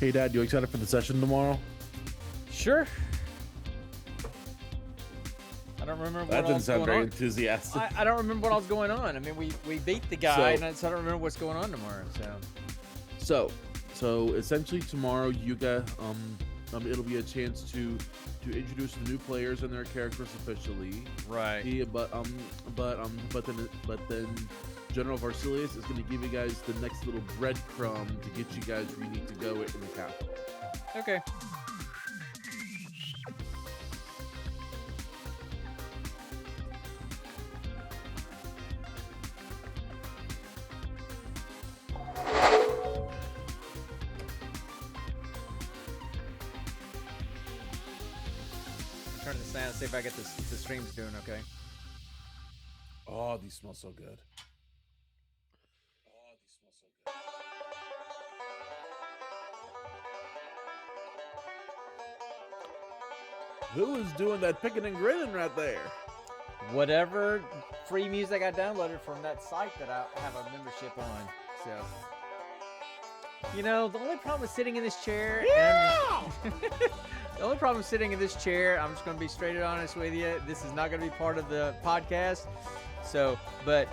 Hey, Dad, you excited for the session tomorrow? Sure. I don't remember That what didn't else sound going very on. enthusiastic. I don't remember what else going on. I mean, we beat the guy, and so I don't remember what's going on tomorrow. So essentially tomorrow you got it'll be a chance to introduce the new players and their characters officially. Right. Yeah, but then General Varsilius is going to give you guys the next little breadcrumb to get you guys where you need to go in the capital. Okay. Turn this down, see if I get the streams doing okay. Oh, these smell so good. Who is doing that picking and grinning right there? Whatever free music I downloaded from that site that I have a membership on. So, you know, the only problem with sitting in this chair. Yeah! The only problem with sitting in this chair, I'm just going to be straight honest with you. This is not going to be part of the podcast. So, but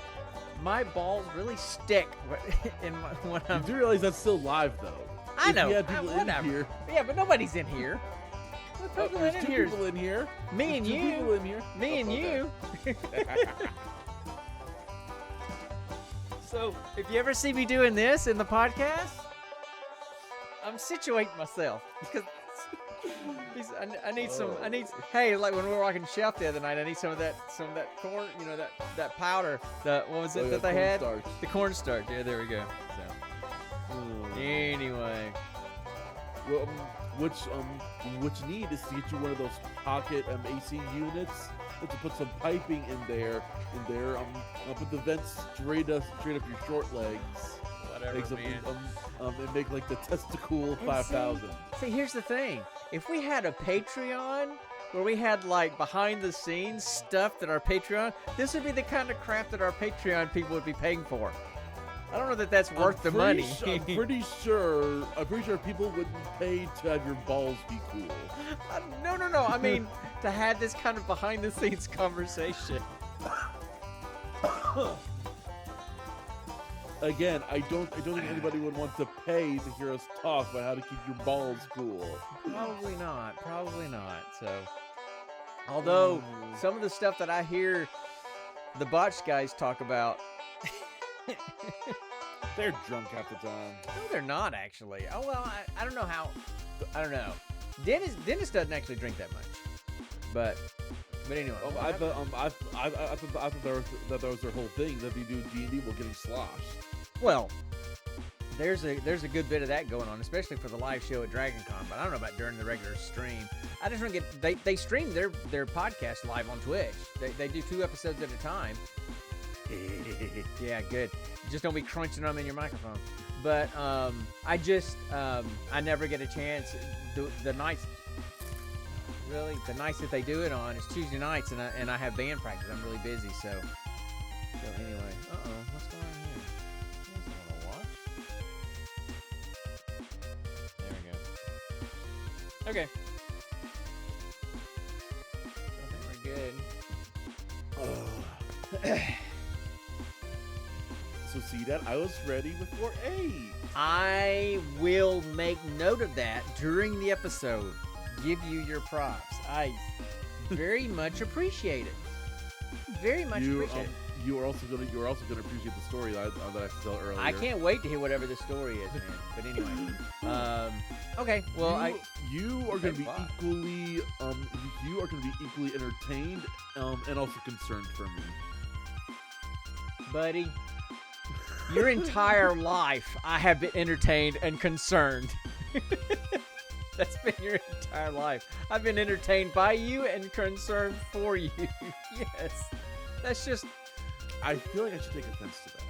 my balls really stick when I'm. You do realize that's still live, though. I know. If you had people in here. Yeah, but nobody's in here. There's two people in here. Me and you. People in here. Me and you. So, if you ever see me doing this in the podcast, I'm situating myself because I need some. Hey, like when we were walking shelf the other night, I need some of that corn. You know that powder. What was it that they had? Starch. The cornstarch. Yeah, there we go. So, anyway. Well, what you need is to get you one of those pocket AC units to put some piping in there. Put the vents straight up your short legs. Whatever, man. And make like the testicle 5,000. See, here's the thing. If we had a Patreon where we had like behind the scenes stuff that our Patreon, this would be the kind of crap that our Patreon people would be paying for. I don't know that that's worth the money. I'm pretty sure people wouldn't pay to have your balls be cool. No. I mean, to have this kind of behind the scenes conversation. Again, I don't think anybody would want to pay to hear us talk about how to keep your balls cool. Probably not. So, although some of the stuff that I hear the botch guys talk about. They're drunk half the time. No, they're not actually. Oh well, I don't know how. I don't know. Dennis doesn't actually drink that much, but anyway. I thought that was their whole thing, that they do D&D while getting sloshed. Well, there's a good bit of that going on, especially for the live show at DragonCon. But I don't know about during the regular stream. I just want to get they stream their podcast live on Twitch. They do 2 episodes at a time. Yeah, good. Just don't be crunching them in your microphone. But I never get a chance. The nights that they do it on is Tuesday nights, and I have band practice. I'm really busy, so anyway. What's going on here? You guys want to watch? There we go. Okay. I think we're good. So see that? I was ready before 8. I will make note of that during the episode. Give you your props. I very much appreciate it. Very much appreciate it. You are also gonna appreciate the story that I tell earlier. I can't wait to hear whatever the story is, man. But anyway, okay. Well, you are gonna be equally entertained and also concerned for me, buddy. Your entire life, I have been entertained and concerned. That's been your entire life. I've been entertained by you and concerned for you. Yes. That's just... I feel like I should take offense to that.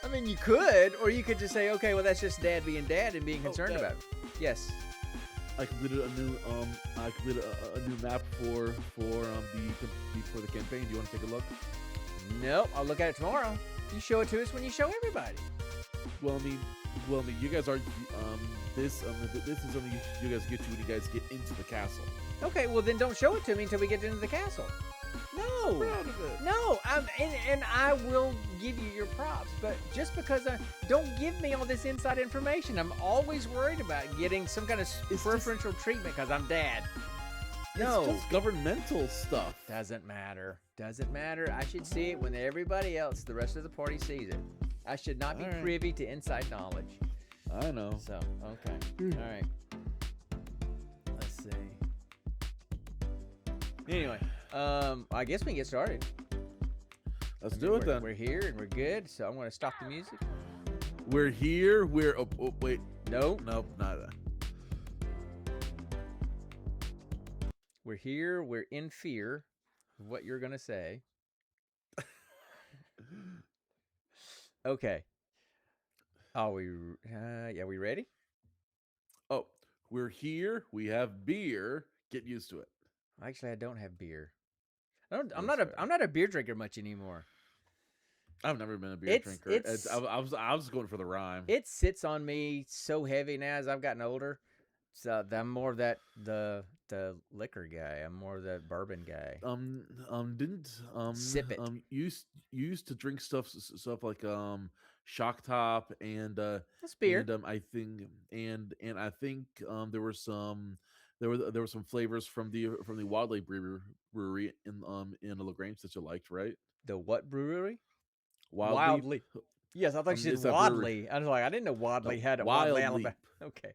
I mean, you could, or you could just say, okay, well, that's just Dad being Dad and being concerned about it. Yes. I completed a new map for the campaign. Do you want to take a look? Nope. I'll look at it tomorrow. You show it to us when you show everybody. Well, I mean, well, I mean, you guys are this is only you guys get to when you guys get into the castle. Okay, well then don't show it to me until we get into the castle. No, Proud of it. no, and I will give you your props, but just because don't give me all this inside information. I'm always worried about getting some kind of preferential treatment because I'm dad. No, It's just governmental stuff. doesn't matter. Doesn't matter. I should see it when everybody else, the rest of the party, sees it. I should not be All right. privy to inside knowledge. I know. So, okay. All right. Let's see. Anyway, I guess we can get started. Let's do it then. We're here and we're good, so I'm going to stop the music. We're here. We're wait. Nope. Nope, not that. We're here. We're in fear of what you're going to say. Okay. Are we? Yeah, we ready? Oh, we're here. We have beer. Get used to it. Actually, I don't have beer. I'm That's not fair. I'm not a beer drinker much anymore. I've never been a beer drinker. I was going for the rhyme. It sits on me so heavy now as I've gotten older. So I'm more of the liquor guy. I'm more of the bourbon guy. Didn't Sip it. Used to drink stuff like Shock Top and That's beer. And I think there were some flavors from the Wildlife brewery in LaGrange that you liked, right? The what brewery? Wild Wildly. Yes, I thought you it's said a brewery. Wadley. I was like, I didn't know Wadley No, had a Wild Wadley, Leap. Alabama. Okay.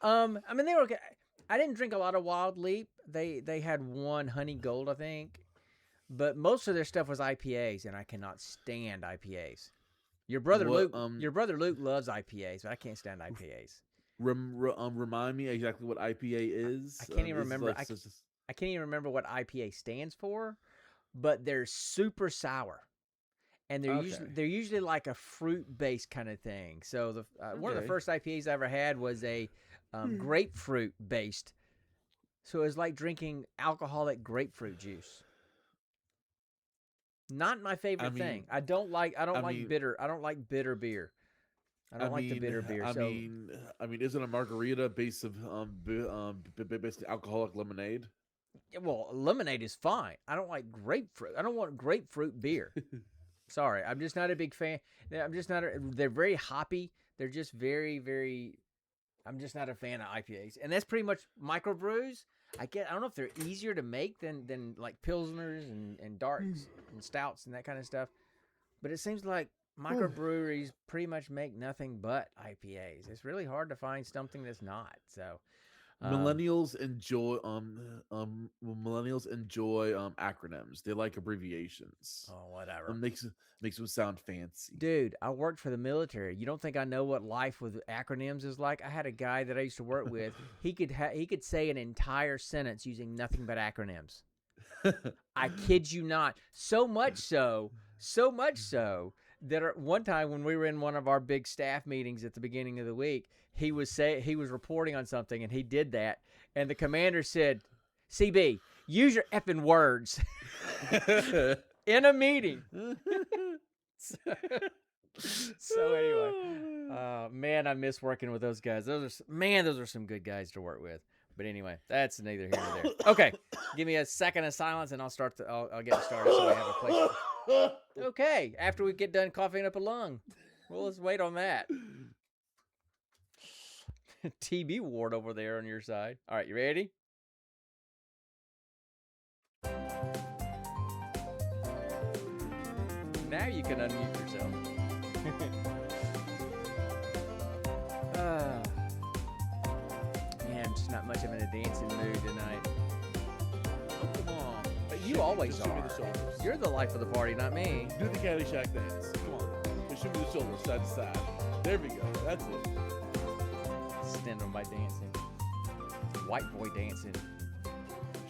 I mean they were okay. I didn't drink a lot of Wild Leap. They had one Honey Gold, I think, but most of their stuff was IPAs, and I cannot stand IPAs. Your brother Luke loves IPAs, but I can't stand IPAs. Remind me exactly what IPA is. I can't even remember. Like, I can't even remember what IPA stands for, but they're super sour, and they're usually like a fruit based kind of thing. So one of the first IPAs I ever had was a grapefruit based. So it was like drinking alcoholic grapefruit juice. Not my favorite thing. I don't like bitter. I don't like bitter beer. I don't like the bitter beer. Isn't a margarita based of basically alcoholic lemonade? Well, lemonade is fine. I don't like grapefruit. I don't want grapefruit beer. Sorry, I'm just not a big fan. I'm just not. They're very hoppy. They're just very, very. I'm just not a fan of IPAs, and that's pretty much microbrews. I don't know if they're easier to make than like pilsners and darks and stouts and that kind of stuff, but it seems like microbreweries pretty much make nothing but IPAs. It's really hard to find something that's not. So Millennials enjoy acronyms. They like abbreviations. Oh, whatever. Makes them sound fancy. Dude, I worked for the military. You don't think I know what life with acronyms is like? I had a guy that I used to work with. He could say an entire sentence using nothing but acronyms. I kid you not. So much so that one time when we were in one of our big staff meetings at the beginning of the week, he was reporting on something and he did that, and the commander said, "CB, use your effing words." In a meeting. So anyway, man, I miss working with those guys. Those are some good guys to work with. But anyway, that's neither here nor there. Okay, give me a second of silence, and I'll get it started so we have a place. Okay, after we get done coughing up a lung, well, let's wait on that. TB ward over there on your side. All right, you ready? Now you can unmute yourself. Man, I'm just not much of in a dancing mood tonight. Oh, come on. But you always Show me are. the shoulders. You're the life of the party, not me. Do the Caddyshack dance. Come on. Just show me the shoulders side to side. There we go. That's it. Stand on by dancing. White boy dancing.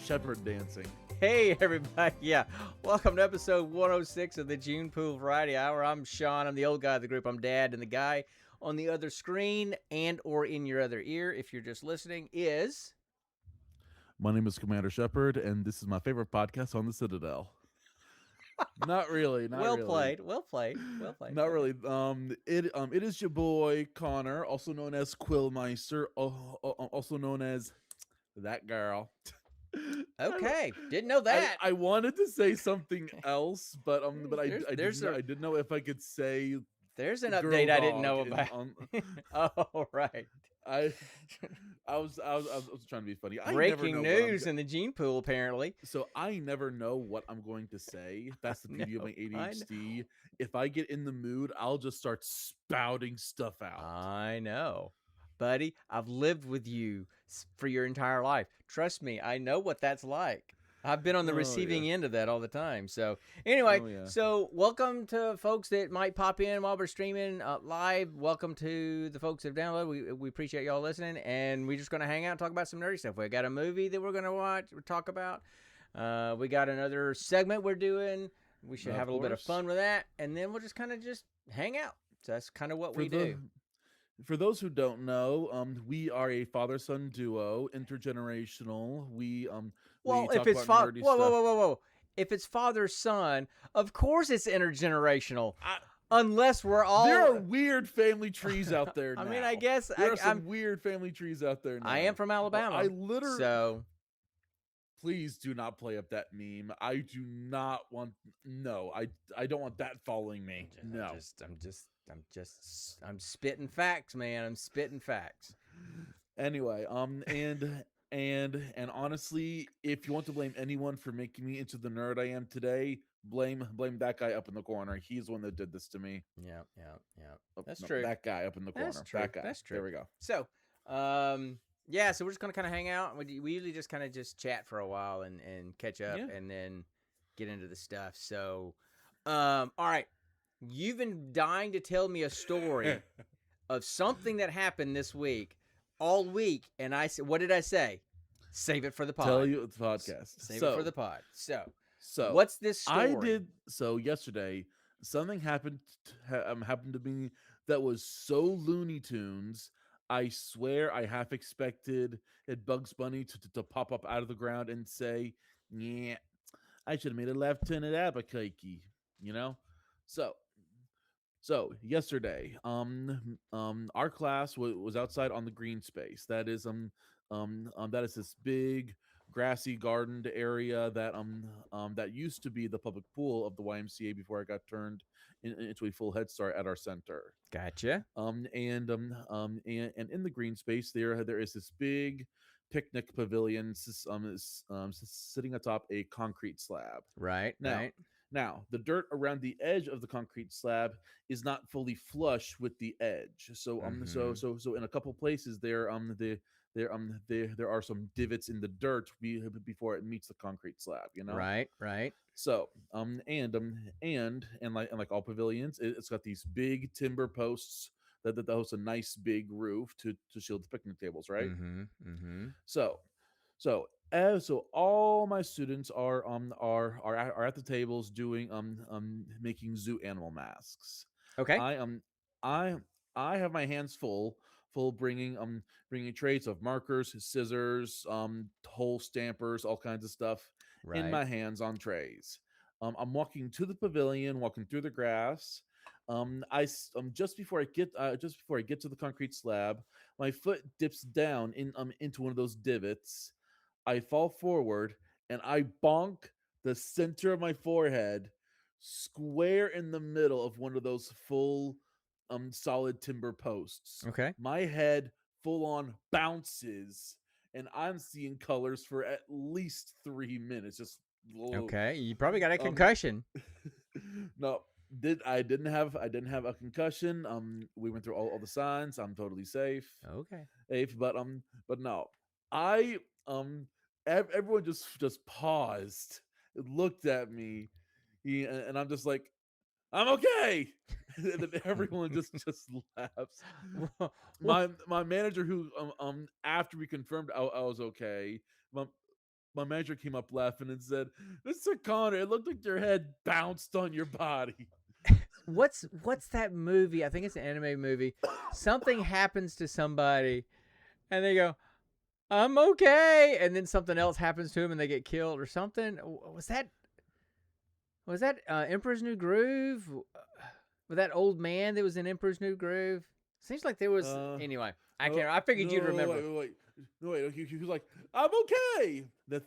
Shepherd dancing. Hey, everybody. Yeah. Welcome to episode 106 of the June Pool Variety Hour. I'm Sean. I'm the old guy of the group. I'm Dad. And the guy on the other screen and or in your other ear, if you're just listening, is... My name is Commander Shepard, and this is my favorite podcast on the Citadel. Not really. Not Well really. played. Well played. Well played. Not Okay. really. It is your boy Connor, also known as Quillmeister, also known as that girl. Okay. Didn't know that. I wanted to say something else, but There's a I didn't know if I could say there's an girl update I didn't dog know in about. on Oh, right. I I was trying to be funny. I never Breaking know what I'm news in the gene pool, apparently. so I never know what I'm going to say. That's the beauty of my I know. ADHD. If I get in the mood, I'll just start spouting stuff out. I know. Buddy, I've lived with you for your entire life. Trust me, I know what that's like. I've been on the Oh yeah. receiving end of that all the time. So, anyway, Oh yeah. so welcome to folks that might pop in while we're streaming live. Welcome to the folks that have downloaded. We appreciate y'all listening, and we're just going to hang out and talk about some nerdy stuff. We got a movie that we're going to watch, talk about. We got another segment we're doing. We should have a little bit of fun with that, and then we'll just kind of just hang out. So that's kind of what we do. For those who don't know, we are a father-son duo, intergenerational. We Well, talk if it's about nerdy stuff. whoa. If it's father-son, of course it's intergenerational. Unless we're all There are weird family trees out there now. I mean, I guess there are some weird family trees out there now. I am from Alabama. I literally so please do not play up that meme. I do not want I don't want that following me. No. I'm spitting facts, man. I'm spitting facts. Anyway, and honestly, if you want to blame anyone for making me into the nerd I am today, blame that guy up in the corner. He's the one that did this to me. Yeah. Oh, That's no, true. That guy up in the corner. That's true. That guy. That's true. There we go. So, yeah, so we're just gonna kind of hang out. We usually just kind of just chat for a while and catch up, and then get into the stuff. So, all right, you've been dying to tell me a story of something that happened this week, all week, and I said, what did I say? Save it for the pod. Tell you the podcast. Save it for the pod. So what's this story? Yesterday. Something happened to me that was so Looney Tunes. I swear I half expected Bugs Bunny to pop up out of the ground and say, "Yeah, I should have made a left-handed Albuquerque," you know. So yesterday, our class was outside on the green space. That is this big grassy gardened area that used to be the public pool of the YMCA before it got turned into a full Head Start at our center. Gotcha. And in the green space there is this big picnic pavilion sitting atop a concrete slab. Right. Now, the dirt around the edge of the concrete slab is not fully flush with the edge. So so in a couple places there are some divots in the dirt before it meets the concrete slab, you know. Right. So and like all pavilions, it's got these big timber posts that host a nice big roof to shield the picnic tables, right? Mm-hmm. So all my students are at the tables doing making zoo animal masks. Okay. I have my hands full bringing trays of markers, scissors, hole stampers, all kinds of stuff in my hands on trays. I'm walking to the pavilion, walking through the grass. Just before I get to the concrete slab, my foot dips down into one of those divots. I fall forward and I bonk the center of my forehead square in the middle of one of those full solid timber posts. Okay. My head full on bounces and I'm seeing colors for at least 3 minutes. Just okay. You probably got a concussion. No, I didn't have a concussion. We went through all the signs. I'm totally safe. Okay. But no. Everyone just paused, looked at me, and I'm just like, I'm okay. And then everyone just laughs. My manager, who after we confirmed I was okay, my manager came up laughing and said, "Mr. Connor, it looked like your head bounced on your body." What's that movie? I think it's an anime movie. Something happens to somebody, and they go, "I'm okay," and then something else happens to him and they get killed or something. Was that Emperor's New Groove? With that old man that was in Emperor's New Groove? Seems like there was. Anyway, I No, can't. I figured you'd no, remember. wait. No, wait. He was like, I'm okay. Then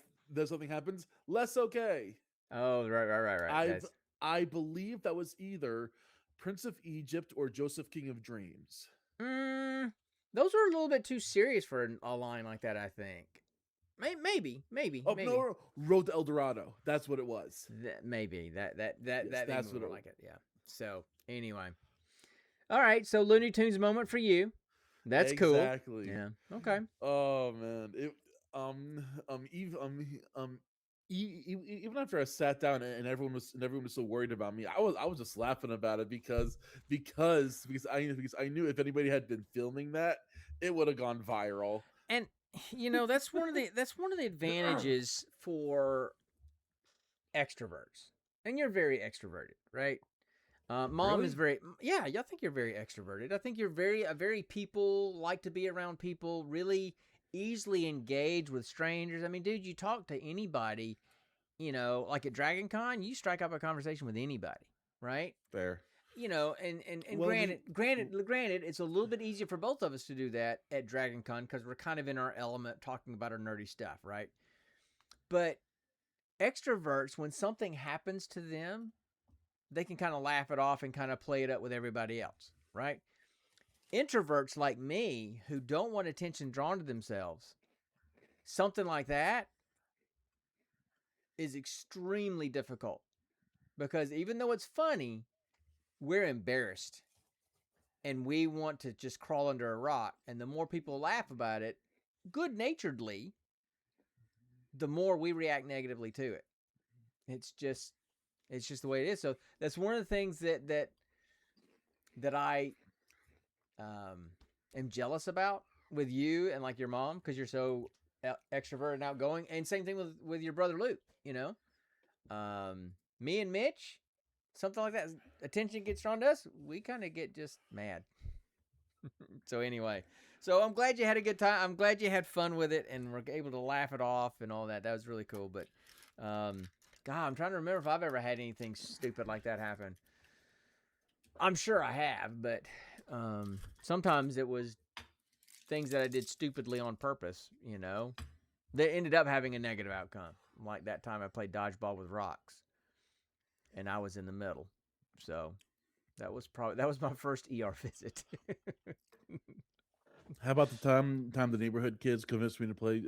something happens. Less okay. Oh, right. I I believe that was either Prince of Egypt or Joseph King of Dreams. Those were a little bit too serious for a line like that, I think. Maybe. Oh no, Road to El Dorado. That's what it was. Maybe that Yes, that's what more it like it. Yeah. So anyway, all right. So Looney Tunes moment for you. That's cool. Exactly. Yeah. Okay. Oh man, even after I sat down and everyone was so worried about me, I was just laughing about it because I knew if anybody had been filming that, it would have gone viral. And that's one of the advantages for extroverts. And you're very extroverted, right? Mom is Really? very, yeah. I think you're very extroverted. I think you're very people, like to be around people, really easily engage with strangers. I mean, dude, you talk to anybody, like at Dragon Con, you strike up a conversation with anybody, right? Fair. And Well, I mean, granted, it's a little bit easier for both of us to do that at Dragon Con because we're kind of in our element talking about our nerdy stuff, right? But extroverts, when something happens to them, they can kind of laugh it off and kind of play it up with everybody else, right? Introverts like me who don't want attention drawn to themselves, something like that is extremely difficult because even though it's funny, we're embarrassed and we want to just crawl under a rock. And the more people laugh about it, good naturedly, the more we react negatively to it. It's just the way it is. So that's one of the things that I am jealous about with you and like your mom because you're so extroverted and outgoing. And same thing with your brother Luke. Me and Mitch, something like that, attention gets drawn to us, we kind of get just mad. So anyway, I'm glad you had a good time. I'm glad you had fun with it and were able to laugh it off and all that. That was really cool. But God, I'm trying to remember if I've ever had anything stupid like that happen. I'm sure I have, but sometimes it was things that I did stupidly on purpose, that ended up having a negative outcome. Like that time I played dodgeball with rocks and I was in the middle. So that was my first ER visit. how about the time the neighborhood kids convinced me to play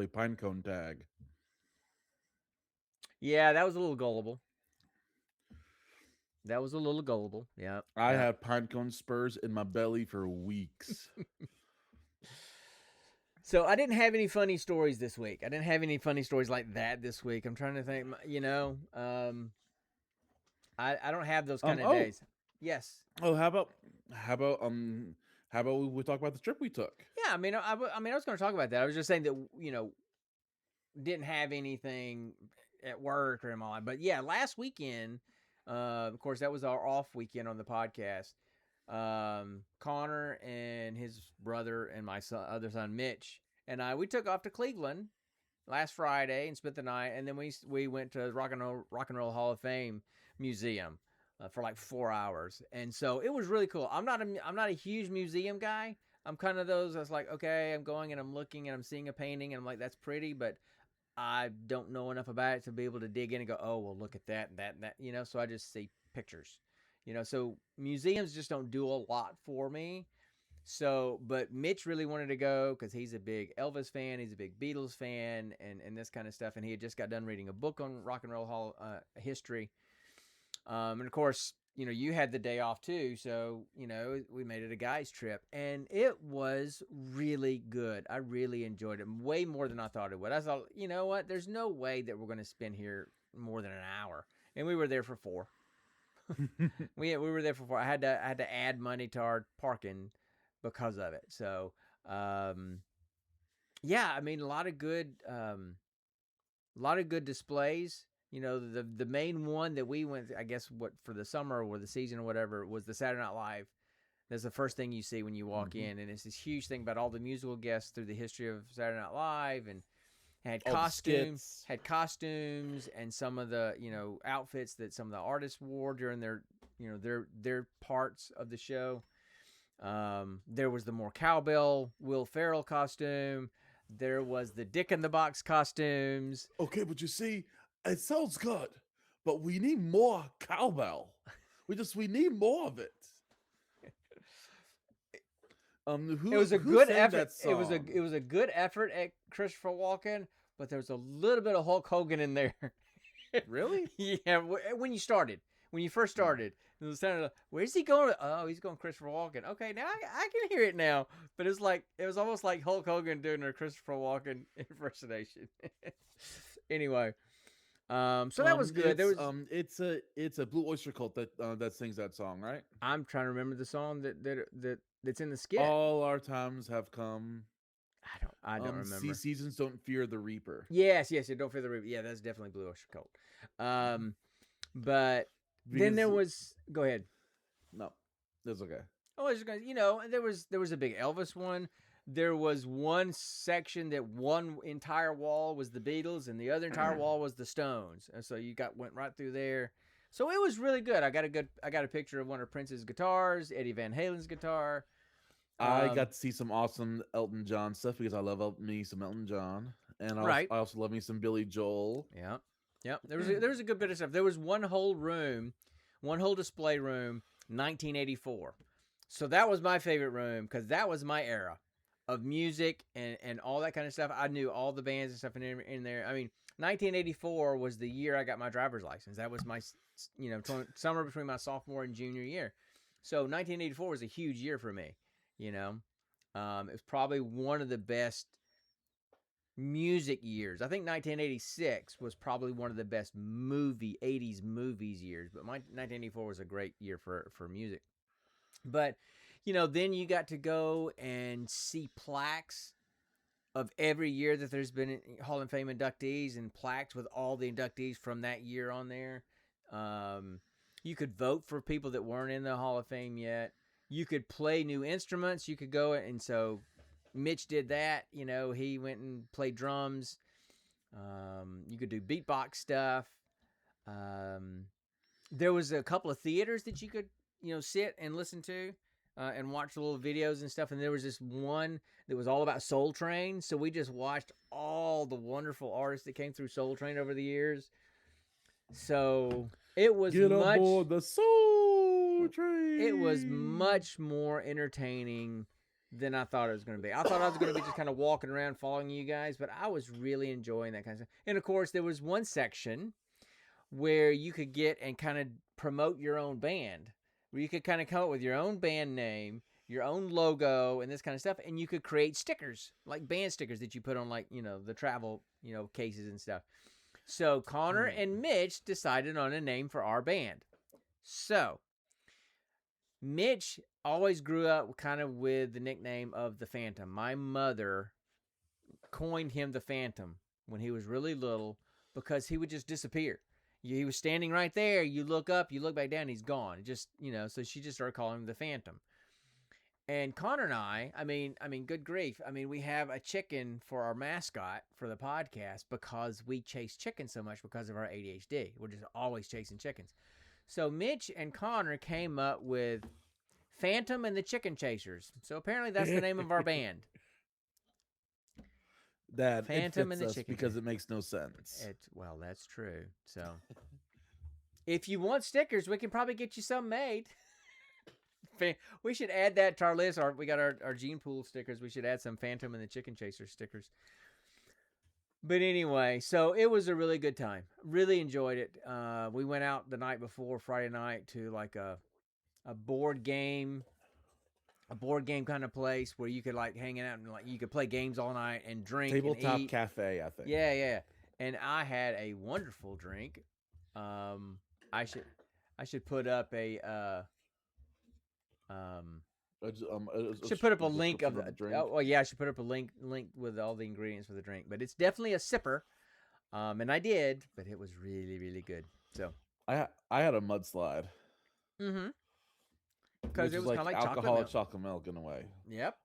pinecone tag? Yeah, that was a little gullible. Yeah. I had pinecone spurs in my belly for weeks. So I didn't have any funny stories this week. I didn't have any funny stories like that this week. I'm trying to think, I don't have those kind of days. Yes. Oh, how about we talk about the trip we took? Yeah, I was going to talk about that. I was just saying that didn't have anything at work or in my life. But yeah, last weekend, of course, that was our off weekend on the podcast. Connor and his brother and my other son Mitch and we took off to Cleveland last Friday and spent the night, and then we went to Rock and Roll Hall of Fame Museum for like 4 hours, and so it was really cool. I'm not a huge museum guy. I'm kind of those that's like, okay, I'm going and I'm looking and I'm seeing a painting and I'm like, that's pretty, but I don't know enough about it to be able to dig in and go, oh, well, look at that and that and that, so I just see pictures. So museums just don't do a lot for me. So, but Mitch really wanted to go because he's a big Elvis fan. He's a big Beatles fan and this kind of stuff. And he had just got done reading a book on Rock and Roll Hall history. And of course, you had the day off too. So, we made it a guys trip and it was really good. I really enjoyed it way more than I thought it would. I thought, you know what? There's no way that we're going to spend here more than an hour. And we were there for 4. we were there for 4. I had to add money to our parking because of it. So, yeah, I mean, a lot of good displays. The main one that we went, I guess, for the summer or the season or whatever, was the Saturday Night Live. That's the first thing you see when you walk in, and it's this huge thing about all the musical guests through the history of Saturday Night Live, and had All the costumes, skits. had costumes, and some of the outfits that some of the artists wore during their their parts of the show. There was the more cowbell Will Ferrell costume. There was the Dick in the Box costumes. Okay, but you see, it sounds good, but we need more cowbell. We need more of it. Who It was a who good sang effort. that song? It was a good effort at Christopher Walken, but there was a little bit of Hulk Hogan in there. Really? Yeah, when you first started, it was kind of, where's he going? Oh, he's going Christopher Walken. Okay, now I can hear it now. But it was almost like Hulk Hogan doing a Christopher Walken impersonation. Anyway, so that was good. There was It's a Blue Oyster Cult that sings that song, right? I'm trying to remember the song that's in the skit. All our times have come. I don't remember. Seasons don't fear the reaper. Yes, don't feel the reaper. Yeah, that's definitely Blue Oyster Cult. But then there was. Go ahead. No, that's okay. Oh, I was just gonna, there was a big Elvis one. There was one section that one entire wall was the Beatles, and the other entire wall was the Stones. And so you went right through there. So it was really good. I got a picture of one of Prince's guitars, Eddie Van Halen's guitar. I got to see some awesome Elton John stuff because I love me some Elton John, and I also love me some Billy Joel. Yeah. There was a good bit of stuff. There was one whole display room, 1984. So that was my favorite room because that was my era of music and all that kind of stuff. I knew all the bands and stuff in there. I mean, 1984 was the year I got my driver's license. That was my summer between my sophomore and junior year. So 1984 was a huge year for me. It was probably one of the best music years. I think 1986 was probably one of the best 80s movies years, but my 1984 was a great year for music. But, then you got to go and see plaques of every year that there's been Hall of Fame inductees and plaques with all the inductees from that year on there. You could vote for people that weren't in the Hall of Fame yet. You could play new instruments. You could go, and so Mitch did that. He went and played drums. You could do beatbox stuff. There was a couple of theaters that you could, sit and listen to and watch the little videos and stuff. And there was this one that was all about Soul Train. So we just watched all the wonderful artists that came through Soul Train over the years. So it was aboard the Soul Train. It was much more entertaining than I thought it was going to be. I thought I was going to be just kind of walking around following you guys, but I was really enjoying that kind of stuff. And of course, there was one section where you could get and kind of promote your own band, where you could kind of come up with your own band name, your own logo, and this kind of stuff, and you could create stickers, like band stickers that you put on, like, the travel, cases and stuff. So Connor and Mitch decided on a name for our band. So Mitch always grew up kind of with the nickname of the Phantom. My mother coined him the Phantom when he was really little because he would just disappear. He was standing right there. You look up, you look back down, he's gone. Just, so she just started calling him the Phantom. And Connor and I mean, good grief. I mean, we have a chicken for our mascot for the podcast because we chase chickens so much because of our ADHD. We're just always chasing chickens. So Mitch and Connor came up with Phantom and the Chicken Chasers. So apparently that's the name of our band. That Phantom and the Chicken because it makes no sense. Well, that's true. So if you want stickers, we can probably get you some made. We should add that to our list. We got our Gene Pool stickers. We should add some Phantom and the Chicken Chaser stickers. But anyway, so it was a really good time. Really enjoyed it. We went out the night before, Friday night, to like a board game kind of place where you could like hang out and like you could play games all night and drink. Tabletop and eat. cafe, I think. Yeah. And I had a wonderful drink. I should put up a should put up a link of the drink. Oh, well, yeah, I should put up a link with all the ingredients for the drink. But it's definitely a sipper, and I did, but it was really, really good. So I had a mudslide. Mm-hmm. Because it was like kind of like alcoholic chocolate milk in a way. Yep.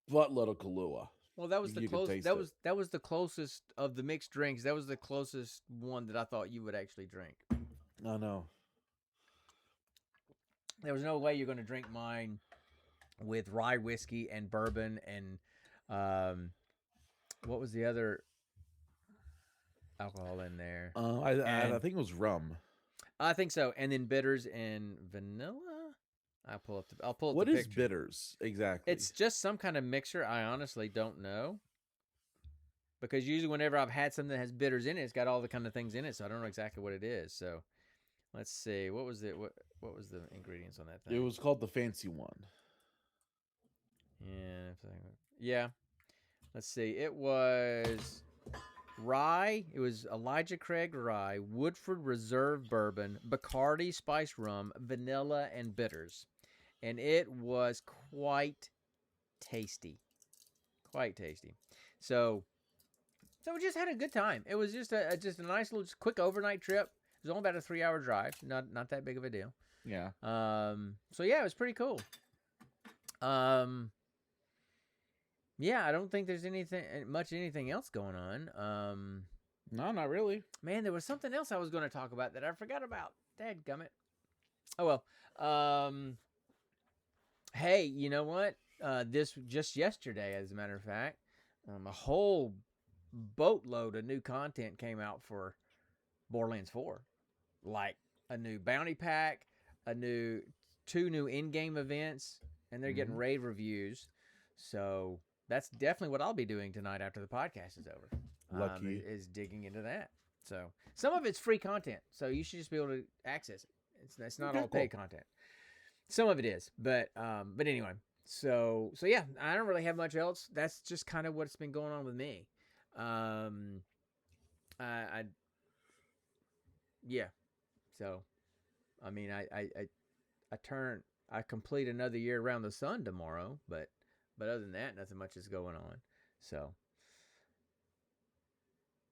But little Kahlua. Well, that was the You could close. taste That it. was the closest of the mixed drinks. That was the closest one that I thought you would actually drink. I know. There was no way you're going to drink mine with rye whiskey and bourbon and what was the other alcohol in there? I think it was rum. I think so. And then bitters and vanilla. I'll pull up What the is picture. bitters exactly? It's just some kind of mixture. I honestly don't know. Because usually whenever I've had something that has bitters in it, it's got all the kind of things in it, so I don't know exactly what it is. So let's see. What was the ingredients on that thing? It was called the fancy one. Yeah. Let's see. It was rye. It was Elijah Craig rye, Woodford Reserve bourbon, Bacardi spiced rum, vanilla, and bitters. And it was quite tasty. Quite tasty. So we just had a good time. It was just a nice little quick overnight trip. It was only about a 3-hour drive. Not that big of a deal. Yeah. So yeah, it was pretty cool. Yeah, I don't think there's anything else going on. No, not really. Man, there was something else I was going to talk about that I forgot about. Dadgummit. Oh well. Hey, you know what? This just yesterday, as a matter of fact, a whole boatload of new content came out for Borderlands 4. Like a new bounty pack, two new in-game events, and they're getting rave reviews. So that's definitely what I'll be doing tonight after the podcast is over. Lucky. Is digging into that. So some of it's free content, so you should just be able to access it. It's not all paid content. Some of it is, but anyway. So yeah, I don't really have much else. That's just kind of what's been going on with me. Yeah. So, I mean, I complete another year around the sun tomorrow, but other than that, nothing much is going on. So,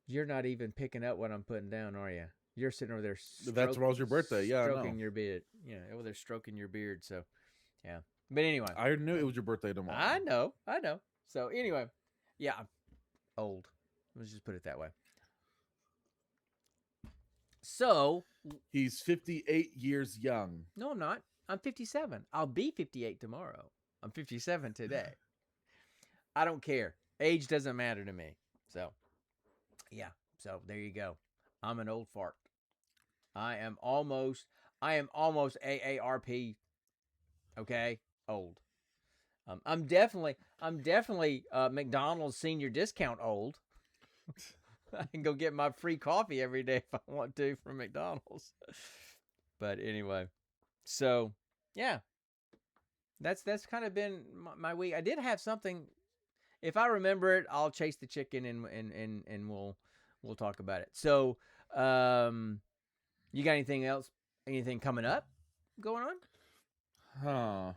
you're not even picking up what I'm putting down, are you? You're sitting over there. That's tomorrow's your birthday. Yeah, stroking your beard. Yeah, over there stroking your beard. So, yeah. But anyway, I knew it was your birthday tomorrow. I know. So anyway, yeah, I'm old. Let's just put it that way. So he's 58 years young. No, I'm not. I'm 57. I'll be 58 tomorrow. I'm 57 today. I don't care. Age doesn't matter to me. So, yeah. So there you go. I'm an old fart. I am almost AARP. Okay, old. I'm definitely McDonald's senior discount old. I can go get my free coffee every day if I want to from McDonald's. But anyway, so yeah, that's kind of been my week. I did have something. If I remember it, I'll chase the chicken and we'll talk about it. So, you got anything else? Anything coming up going on? Huh.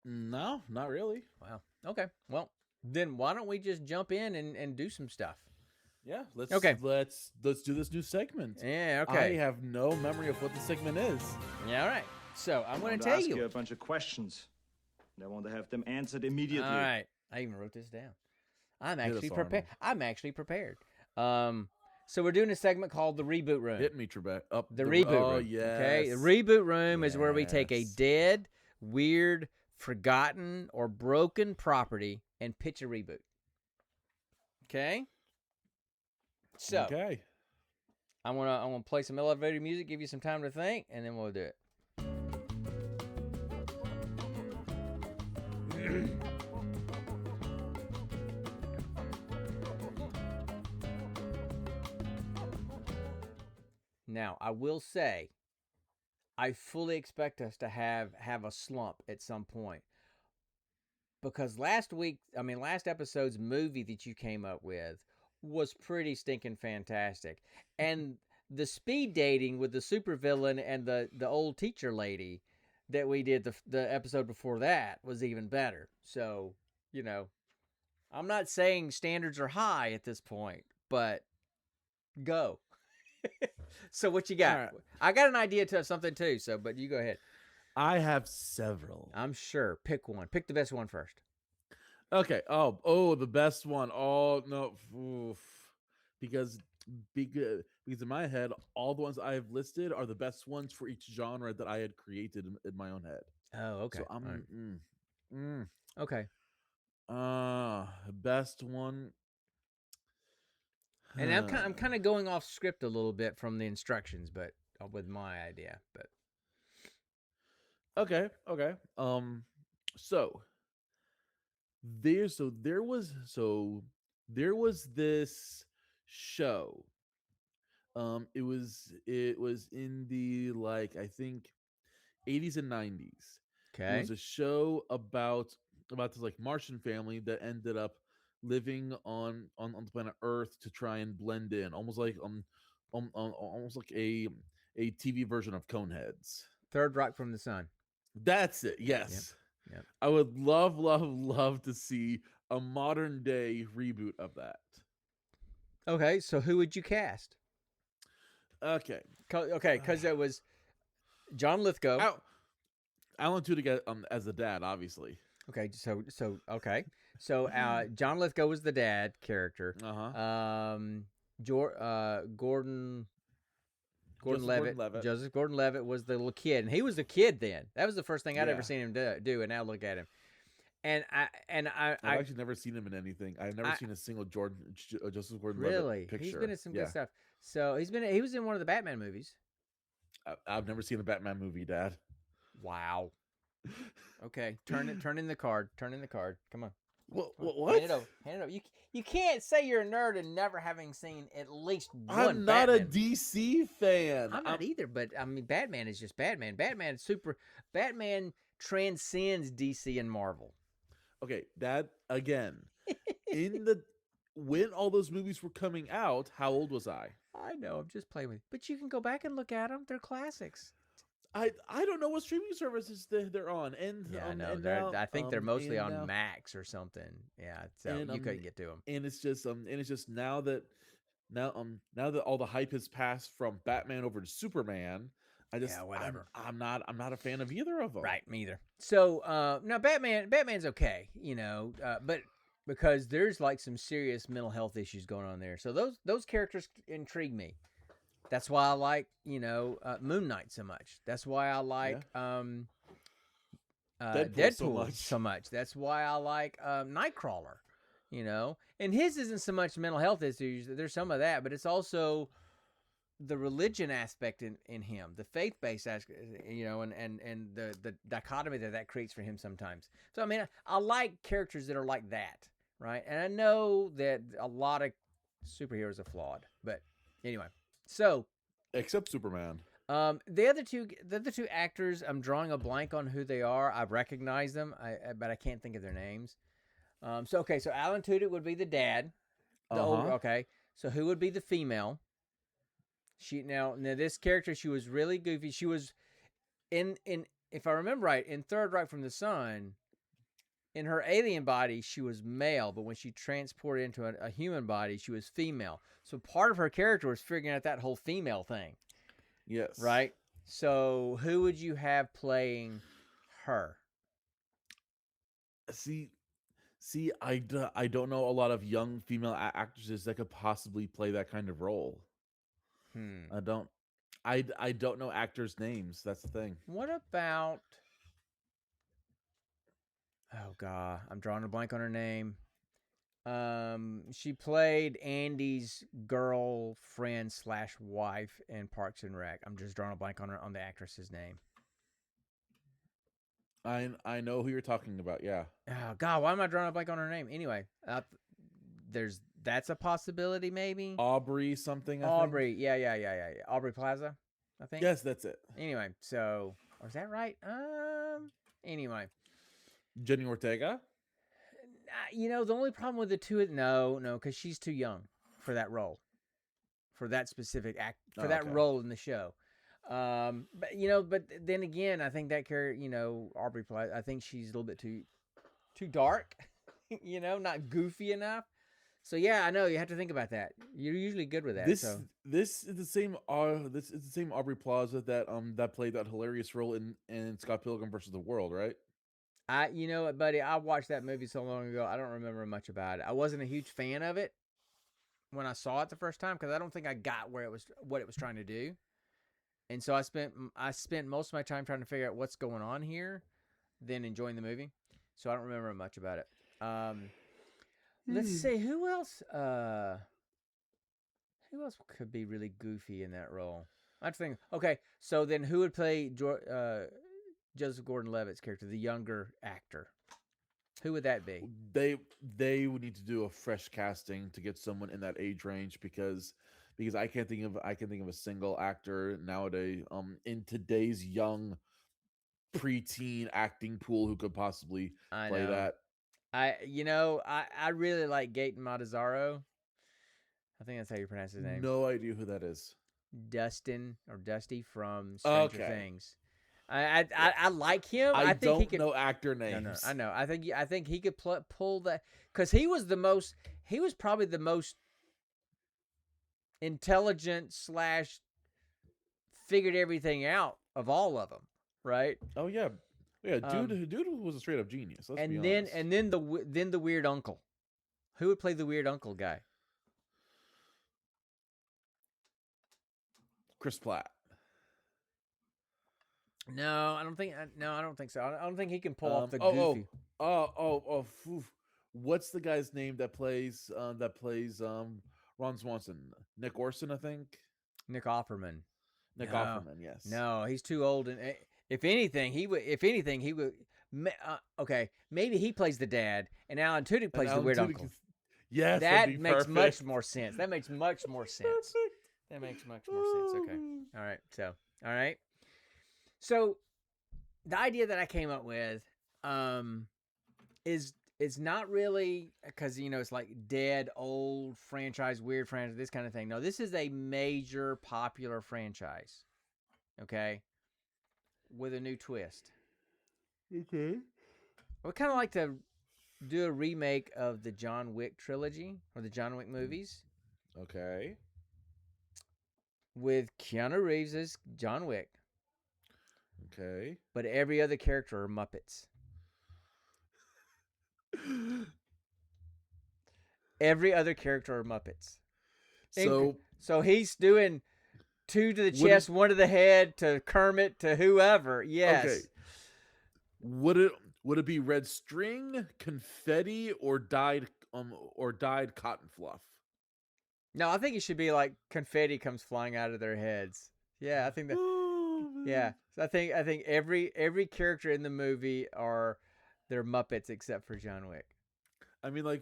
No, not really. Wow. Okay. Well, then why don't we just jump in and do some stuff? Yeah. Let's do this new segment. Yeah. Okay. I have no memory of what the segment is. Yeah. All right. So I'm going to tell ask you a bunch of questions. I want to have them answered immediately. All right. I even wrote this down. I'm actually prepared. So we're doing a segment called the Reboot Room. Hit me, Trebek. Up the Reboot Room. Oh, yes. Okay. The Reboot Room is where we take a dead, weird, forgotten, or broken property and pitch a reboot. Okay. So. Okay. I want to play some elevator music, give you some time to think, and then we'll do it. Now, I will say, I fully expect us to have a slump at some point. Because last episode's movie that you came up with was pretty stinking fantastic. And the speed dating with the supervillain and the old teacher lady that we did the episode before that was even better. So, I'm not saying standards are high at this point, but go. So what you got? Right. I got an idea to something too, but you go ahead. I have several. I'm sure. Pick one. Pick the best one first. Okay. Oh, the best one. Oh no, oof. because because in my head, all the ones I have listed are the best ones for each genre that I had created in my own head. Oh, okay. So All right. I'm Okay. best one. And I'm kind of going off script a little bit from the instructions, but with my idea. But Okay. So there was this show. It was in the, like, I think 80s and 90s. It okay. was a show about this, like, Martian family that ended up living on the planet Earth to try and blend in, almost like a TV version of Coneheads. Third Rock from the Sun. That's it. Yep. Yes. Yep. I would love to see a modern day reboot of that. Okay. So who would you cast? Okay. Okay, because it was John Lithgow. Alan Tudyk as the dad, obviously. Okay, okay, so John Lithgow was the dad character. Uh-huh. Gordon Joseph Levitt. Gordon-Levitt. Joseph Gordon Levitt was the little kid, and he was a kid then. That was the first thing I'd ever Yeah. seen him do, and now look at him. And I've actually never seen him in anything. I've never seen a single Joseph Gordon-Levitt really picture. he's been in some good stuff. So he was in one of the Batman movies. I've never seen a Batman movie, Dad. Wow. Okay, turn in the card. Turn in the card. Come on. What? Hand it over. Hand it over. You can't say you're a nerd and never having seen at least one. I'm not Batman. a DC fan. I'm not either, but I mean, Batman is just Batman. Batman transcends DC and Marvel. Okay, Dad. Again, when all those movies were coming out, how old was I? I know. I'm just playing with you, but you can go back and look at them. They're classics. I don't know what streaming services they're on, and Yeah, I know. And now, I think they're mostly on now, Max or something. Yeah, so you couldn't get to them. And it's just now that all the hype has passed from Batman over to Superman, whatever. I'm not a fan of either of them. Right, me either. So now Batman's okay, but because there's like some serious mental health issues going on there. So those characters intrigue me. That's why I like, Moon Knight so much. That's why I like Deadpool so much. That's why I like Nightcrawler, And his isn't so much mental health issues. There's some of that, but it's also the religion aspect in him, the faith-based aspect, and the dichotomy that creates for him sometimes. So, I mean, I like characters that are like that, right? And I know that a lot of superheroes are flawed, but anyway. So, except Superman. The other two actors, I'm drawing a blank on who they are. I recognize them, but I can't think of their names. So Alan Tudyk would be the dad. Okay. So who would be the female? Now this character, she was really goofy. She was in if I remember right, in Third Rock from the Sun. In her alien body, she was male, but when she transported into a human body, she was female. So part of her character was figuring out that whole female thing. Yes. Right? So who would you have playing her? See, I don't know a lot of young female actresses that could possibly play that kind of role. I don't know actors' names. That's the thing. What about... Oh, God. I'm drawing a blank on her name. She played Andy's girlfriend / wife in Parks and Rec. I'm just drawing a blank on the actress's name. I know who you're talking about. Yeah. Oh God, why am I drawing a blank on her name? Anyway, that's a possibility, maybe. Aubrey something. Aubrey, yeah. Aubrey Plaza, I think. Yes, that's it. Anyway, so is that right? Anyway. Jenny Ortega. The only problem with the two is no, because she's too young for that role, for that specific that role in the show. But then again, I think that character, Aubrey Plaza, I think she's a little bit too dark, not goofy enough. So yeah, I know you have to think about that. You're usually good with that. This So this is the same this is the same Aubrey Plaza that played that hilarious role in Scott Pilgrim versus the World, right? you know what, buddy? I watched that movie so long ago. I don't remember much about it. I wasn't a huge fan of it when I saw it the first time because I don't think I got what it was trying to do. And so I spent most of my time trying to figure out what's going on here, then enjoying the movie. So I don't remember much about it. Let's see who else could be really goofy in that role. I have to think. Okay, so then who would play Joseph Gordon-Levitt's character, the younger actor? Who would that be? They would need to do a fresh casting to get someone in that age range because I can think of a single actor nowadays in today's young preteen acting pool who could possibly I play know. that. I really like Gaten Matazzaro. I think that's how you pronounce his name. No idea who that is. Dustin or Dusty from Stranger Okay. Things. I like him. I think he don't could. know actor No, names. I know. I think he could pull that because he was the most. He was probably the most intelligent / figured everything out of all of them, right? Oh yeah, dude was a straight up genius. Let's be honest. And then the weird uncle. Who would play the weird uncle guy? Chris Pratt. No, I don't think. No, I don't think so. I don't think he can pull off the oh, goofy. What's the guy's name that plays Ron Swanson? Nick Orson, I think. Nick Offerman. Nick No. Offerman, yes. No, he's too old. And if anything, he would. Okay, maybe he plays the dad, and Alan Tudyk plays the weird uncle. Yes, that makes perfect. Much more sense. That makes much more sense. That makes much more sense. Okay. All right. All right. So, the idea that I came up with, is not really because it's like dead old franchise, weird franchise, this kind of thing. No, this is a major popular franchise. Okay, with a new twist. Okay. I would kind of like to do a remake of the John Wick trilogy or the John Wick movies Okay. with Keanu Reeves as John Wick, Okay. but every other character are Muppets. Every other character are Muppets. So he's doing 2 to the chest, 1 to the head, to Kermit, to whoever. Yes. Okay. Would it be red string, confetti, or dyed cotton fluff? No, I think it should be like confetti comes flying out of their heads. Yeah, I think that. Yeah, so I think every character in the movie they're Muppets except for John Wick. I mean, we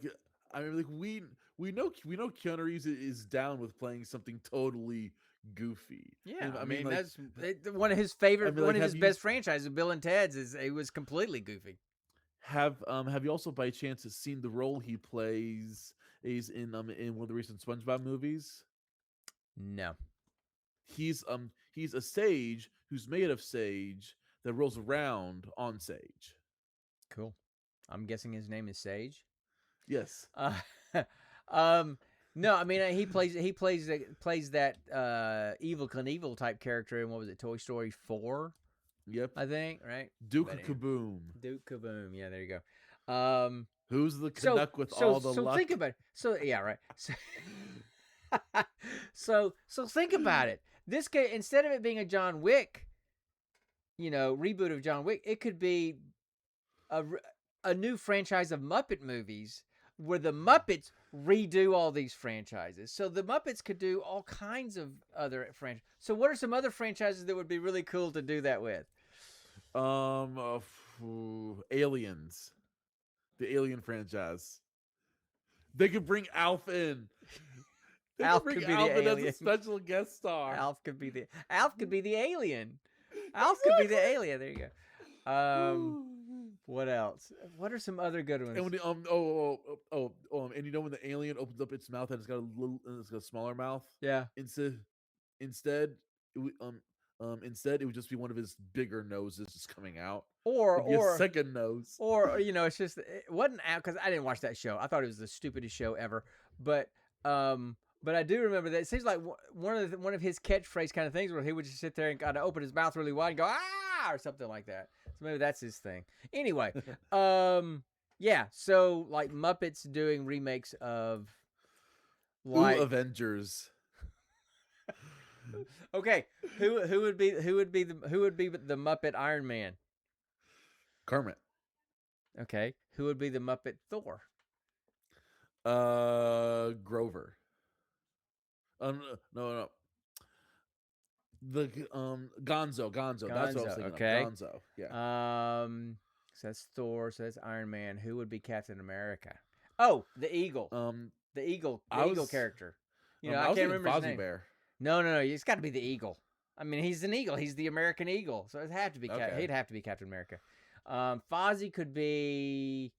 know Keanu Reeves is down with playing something totally goofy. Yeah, And, I mean like, that's one of his favorite, one of his best franchises, Bill and Ted's. It was completely goofy. have you also by chance seen the role he plays in one of the recent SpongeBob movies? No. He's a sage who's made of sage that rolls around on sage. Cool. I'm guessing his name is Sage. Yes. No, I mean he plays that Evil Knievel type character in what was it, Toy Story 4? Yep. I think, right? Duke Kaboom. Duke Kaboom. Yeah, there you go. Who's the Canuck with all the luck? So think about it. So yeah, right. So think about it. This guy, instead of it being a John Wick, reboot of John Wick, it could be a new franchise of Muppet movies where the Muppets redo all these franchises. So the Muppets could do all kinds of other franchises. So what are some other franchises that would be really cool to do that with? Aliens. The Alien franchise. They could bring Alf in. Alf could be the alien. As a special guest star. Alf could be the alien. Alf could be the alien. There you go. What else? What are some other good ones? And when and when the alien opens up its mouth and it's got a smaller mouth. Yeah. Instead, Instead, it would just be one of his bigger noses just coming out. or It'd be a or second nose. or it's just it wasn't out because I didn't watch that show. I thought it was the stupidest show ever. But but I do remember that it seems like one of his catchphrase kind of things where he would just sit there and kind of open his mouth really wide and go ah or something like that. So maybe that's his thing. Anyway, yeah. So like Muppets doing remakes of like Avengers. okay, who would be the Muppet Iron Man? Kermit. Okay, who would be the Muppet Thor? Grover. No. The Gonzo. That's what I was thinking okay. of. Gonzo. Yeah. So that's Thor. So that's Iron Man. Who would be Captain America? Oh, the Eagle. The Eagle character. I can't remember his name. Bear. No. It's got to be the Eagle. I mean, he's an eagle. He's the American Eagle. So it'd have to be. Okay. He'd have to be Captain America. Fozzie could be.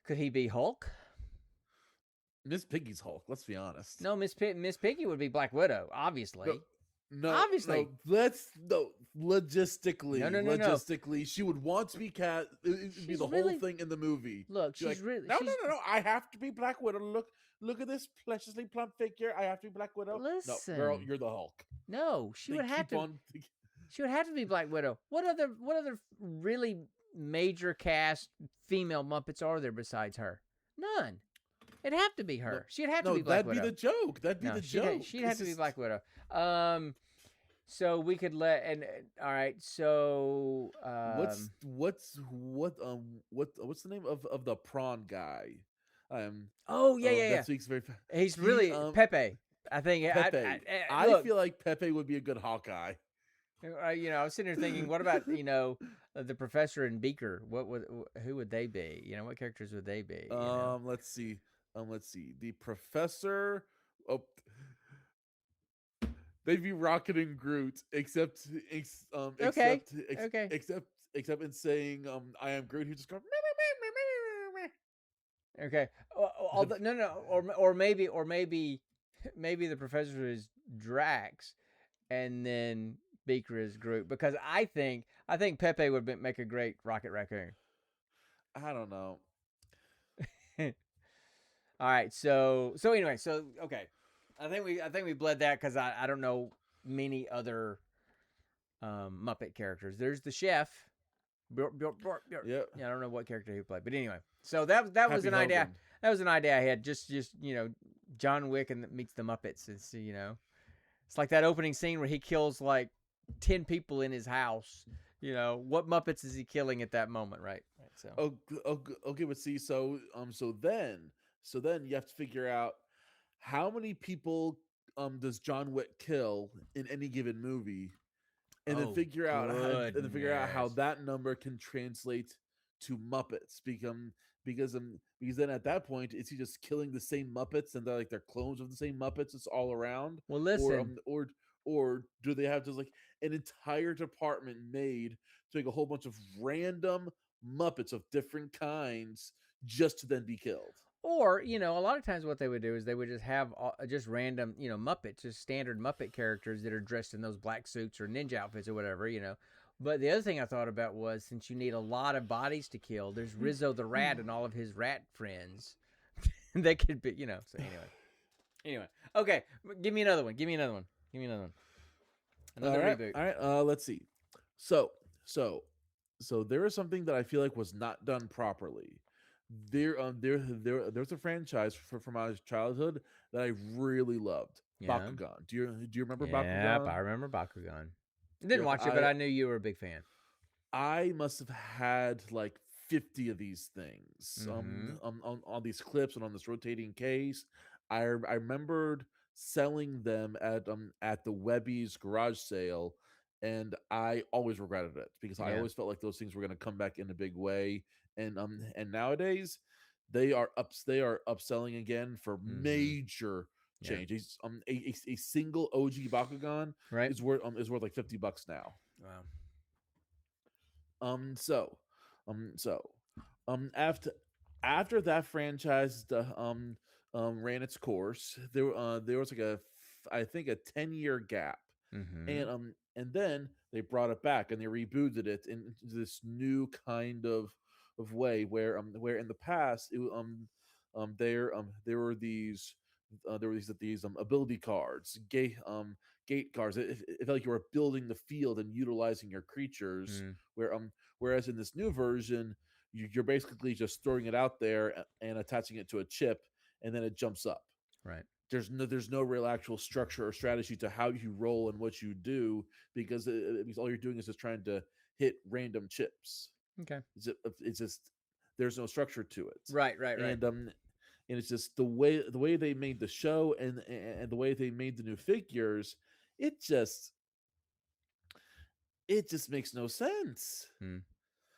Could he be Hulk? Miss Piggy's Hulk. Let's be honest. No, Miss Piggy would be Black Widow, obviously. No, obviously. Logistically. No. Logistically, she would want to be cat. It'd be the whole thing in the movie. Look, she's really. No. I have to be Black Widow. Look at this preciously plump figure. I have to be Black Widow. Listen, no, girl, you're the Hulk. No, she would have to. She would have to be Black Widow. What other really major cast female Muppets are there besides her? None. It'd have to be her. She'd have to be Black Widow. That'd be the joke. That'd be the joke. She'd have to be Black Widow. So we could all right. So what's the name of the prawn guy? Oh yeah. That speaks very. He's really Pepe. I think Pepe. I feel like Pepe would be a good Hawkeye. I was sitting here thinking, what about the Professor and Beaker? Who would they be? What characters would they be? Let's see. The Professor. Oh, they'd be Rocket and Groot, except in saying, "I am Groot." He just goes. Okay. Or maybe the Professor is Drax, and then Beaker is Groot, because I think Pepe would make a great Rocket Raccoon. I don't know. All right, so anyway, okay, I think we bled that because I don't know many other Muppet characters. There's the chef. Yeah, I don't know what character he played, but anyway, so that was an idea. That was an idea I had. Just John Wick and meets the Muppets. It's it's like that opening scene where he kills like 10 people in his house. What Muppets is he killing at that moment, right? So okay, but see, so then you have to figure out how many people does John Wick kill in any given movie, and then figure out how that number can translate to Muppets. Because then at that point, is he just killing the same Muppets and they're clones of the same Muppets? It's all around. Well, listen, or do they have just like an entire department made to make a whole bunch of random Muppets of different kinds just to then be killed? Or, a lot of times what they would do is they would just have just random, Muppets, just standard Muppet characters that are dressed in those black suits or ninja outfits or whatever, But the other thing I thought about was, since you need a lot of bodies to kill, there's Rizzo the Rat and all of his rat friends. They could be, so anyway. Okay, give me another one. Another reboot. All right, let's see. So there is something that I feel like was not done properly. There's a franchise from my childhood that I really loved. Yeah. Bakugan. Do you remember Bakugan? Yeah, I remember Bakugan. I didn't watch it, but I knew you were a big fan. I must have had like 50 of these things on these clips and on this rotating case. I remembered selling them at the Webby's garage sale, and I always regretted it because I always felt like those things were going to come back in a big way. And nowadays they are upselling again for major changes. A single OG Bakugan is worth like $50 now. Wow. After that franchise ran its course, there was like I think a 10-year gap Mm-hmm. And then they brought it back and they rebooted it into this new kind of way where in the past there were these ability cards, gate cards. It felt like you were building the field and utilizing your creatures. Mm, Whereas in this new version, you're basically just throwing it out there and attaching it to a chip, and then it jumps up. right. There's no real actual structure or strategy to how you roll and what you do because all you're doing is just trying to hit random chips. Okay. It's just there's no structure to it, Right, right, right. and it's just the way they made the show and the way they made the new figures. It just it just makes no sense. Mm,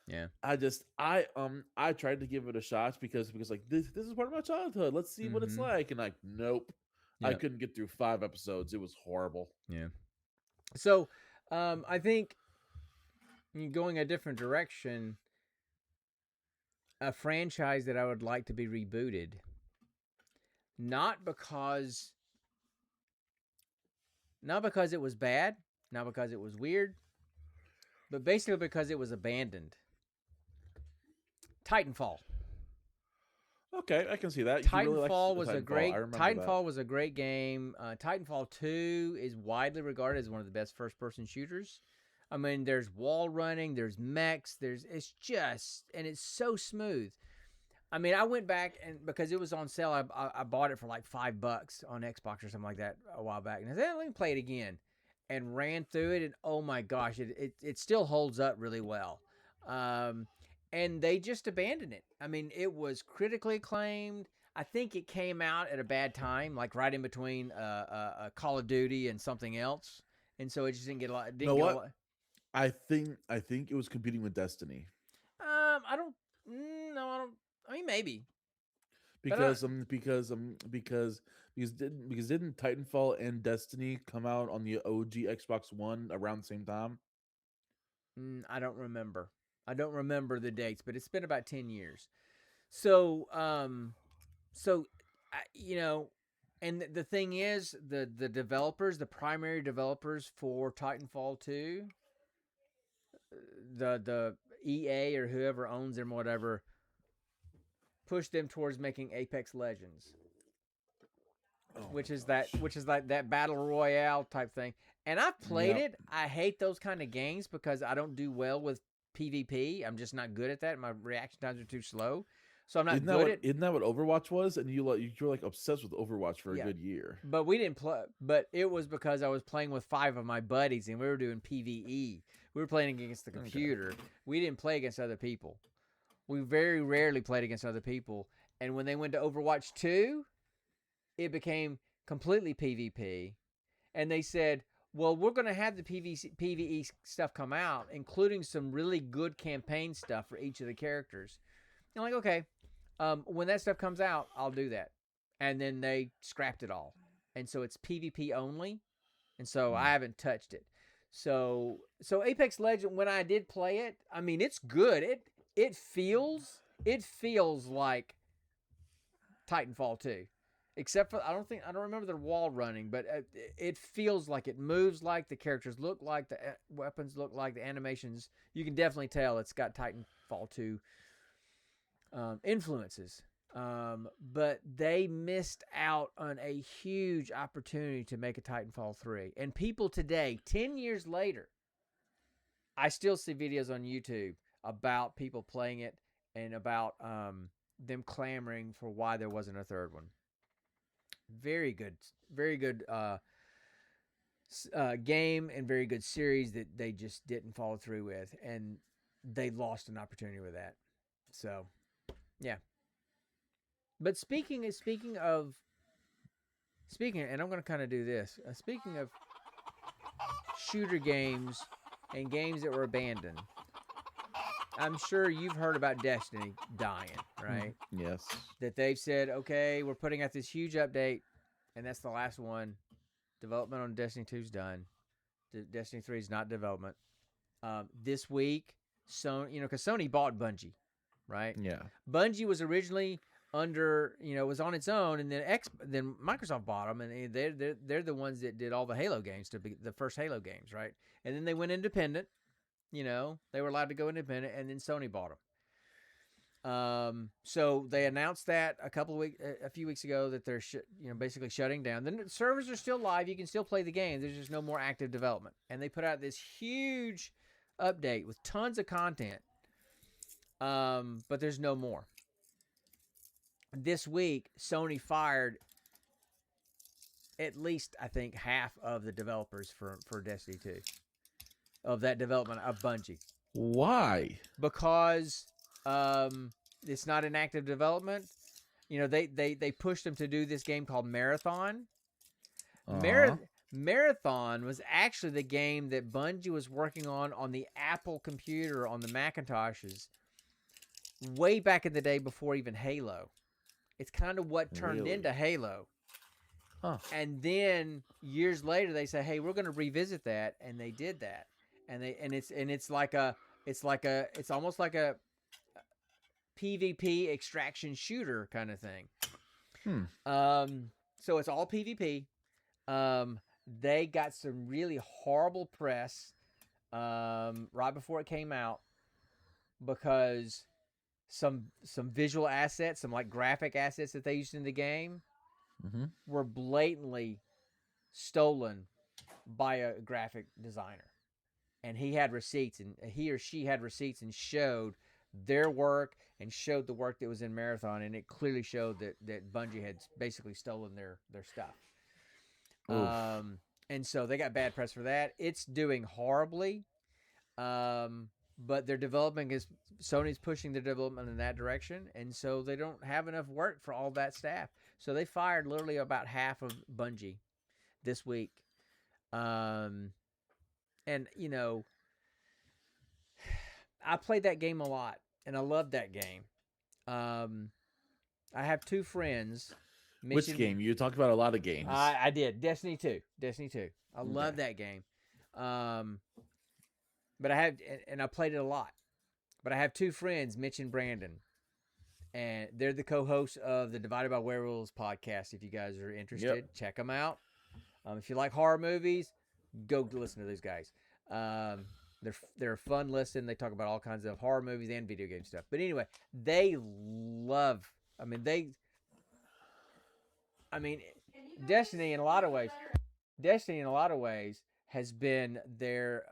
yeah. I tried to give it a shot because like this is part of my childhood. Let's see what it's Mm-hmm. like. And like, nope. I Yep. couldn't get through 5 episodes. It was horrible. Yeah. So, I think going a different direction, a franchise that I would like to be rebooted, not because it was bad, not because it was weird, but basically because it was abandoned. Titanfall. Okay, I can see that. You really like Titanfall. I remember that. Titanfall was a great game. Titanfall 2 is widely regarded as one of the best first-person shooters. I mean, there's wall running, there's mechs, it's so smooth. I mean, I went back and because it was on sale, I bought it for like $5 on Xbox or something like that a while back, and I said, let me play it again, and ran through it, and oh my gosh, it still holds up really well. And they just abandoned it. I mean, it was critically acclaimed. I think it came out at a bad time, like right in between a Call of Duty and something else, and so it just didn't get a lot. You know what? I think it was competing with Destiny I don't. No, I don't. I mean, maybe. because didn't Titanfall and Destiny come out on the OG Xbox One around the same time? I don't remember. I don't remember the dates, but it's been about 10 years. So, and the thing is, the developers, the primary developers for Titanfall 2, the EA or whoever owns them, whatever, push them towards making Apex Legends, which is like that battle royale type thing. And I've played it. I hate those kind of games because I don't do well with PvP. I'm just not good at that. My reaction times are too slow, so I'm not Isn't that what Overwatch was? And you're like obsessed with Overwatch for a good year. But we didn't play. But it was because I was playing with 5 of my buddies, and we were doing PvE. We were playing against the computer. Okay. We didn't play against other people. We very rarely played against other people. And when they went to Overwatch 2, it became completely PvP. And they said, well, we're going to have the PvE stuff come out, including some really good campaign stuff for each of the characters. And I'm like, okay, when that stuff comes out, I'll do that. And then they scrapped it all. And so it's PvP only. And so I haven't touched it. So Apex Legends, when I did play it, I mean, it's good. It feels like Titanfall 2. Except for I don't remember the wall running, but it feels like it moves like the characters look like the weapons look like the animations. You can definitely tell it's got Titanfall 2 influences. But they missed out on a huge opportunity to make a Titanfall 3. And people today, 10 years later, I still see videos on YouTube about people playing it and about them clamoring for why there wasn't a third one. Very good game and very good series that they just didn't follow through with, and they lost an opportunity with that. So, yeah. But speaking, and I'm going to kind of do this. Speaking of shooter games and games that were abandoned, I'm sure you've heard about Destiny dying, right? Yes. That they've said, okay, we're putting out this huge update, and that's the last one. Development on Destiny 2 is done. Destiny 3 is not development. This week, Sony, because Sony bought Bungie, right? Yeah. Bungie was originally under, was on its own, and then Microsoft bought them, and they're the ones that did all the Halo games, to be the first Halo games, right? And then they went independent. They were allowed to go independent, and then Sony bought them. So they announced that a few weeks ago that they're basically shutting down. The servers are still live. You can still play the game. There's just no more active development. And they put out this huge update with tons of content. But there's no more. This week, Sony fired at least, I think, half of the developers for Destiny 2 of that development of Bungie. Why? Because it's not in active development. They pushed them to do this game called Marathon. Marathon was actually the game that Bungie was working on the Apple computer, on the Macintoshes, way back in the day before even Halo. It's kind of what turned into Halo. Huh. And then years later they say, "Hey, we're going to revisit that," and they did that. It's almost like a PvP extraction shooter kind of thing. So it's all PvP. They got some really horrible press right before it came out because some visual assets, some like graphic assets that they used in the game were blatantly stolen by a graphic designer. And he had receipts, and he or she had receipts and showed their work and showed the work that was in Marathon, and it clearly showed that Bungie had basically stolen their stuff. And so they got bad press for that. It's doing horribly. But their development Sony's pushing their development in that direction, and so they don't have enough work for all that staff. So they fired literally about half of Bungie this week. And I played that game a lot, and I loved that game. I have two friends. Which game? You talked about a lot of games. I did. Destiny 2. I love that game. But I played it a lot. But I have two friends, Mitch and Brandon, and they're the co-hosts of the Divided by Werewolves podcast. If you guys are interested, check them out. If you like horror movies, go listen to those guys. They're a fun listen. They talk about all kinds of horror movies and video game stuff. But anyway, Destiny in a lot of ways has been their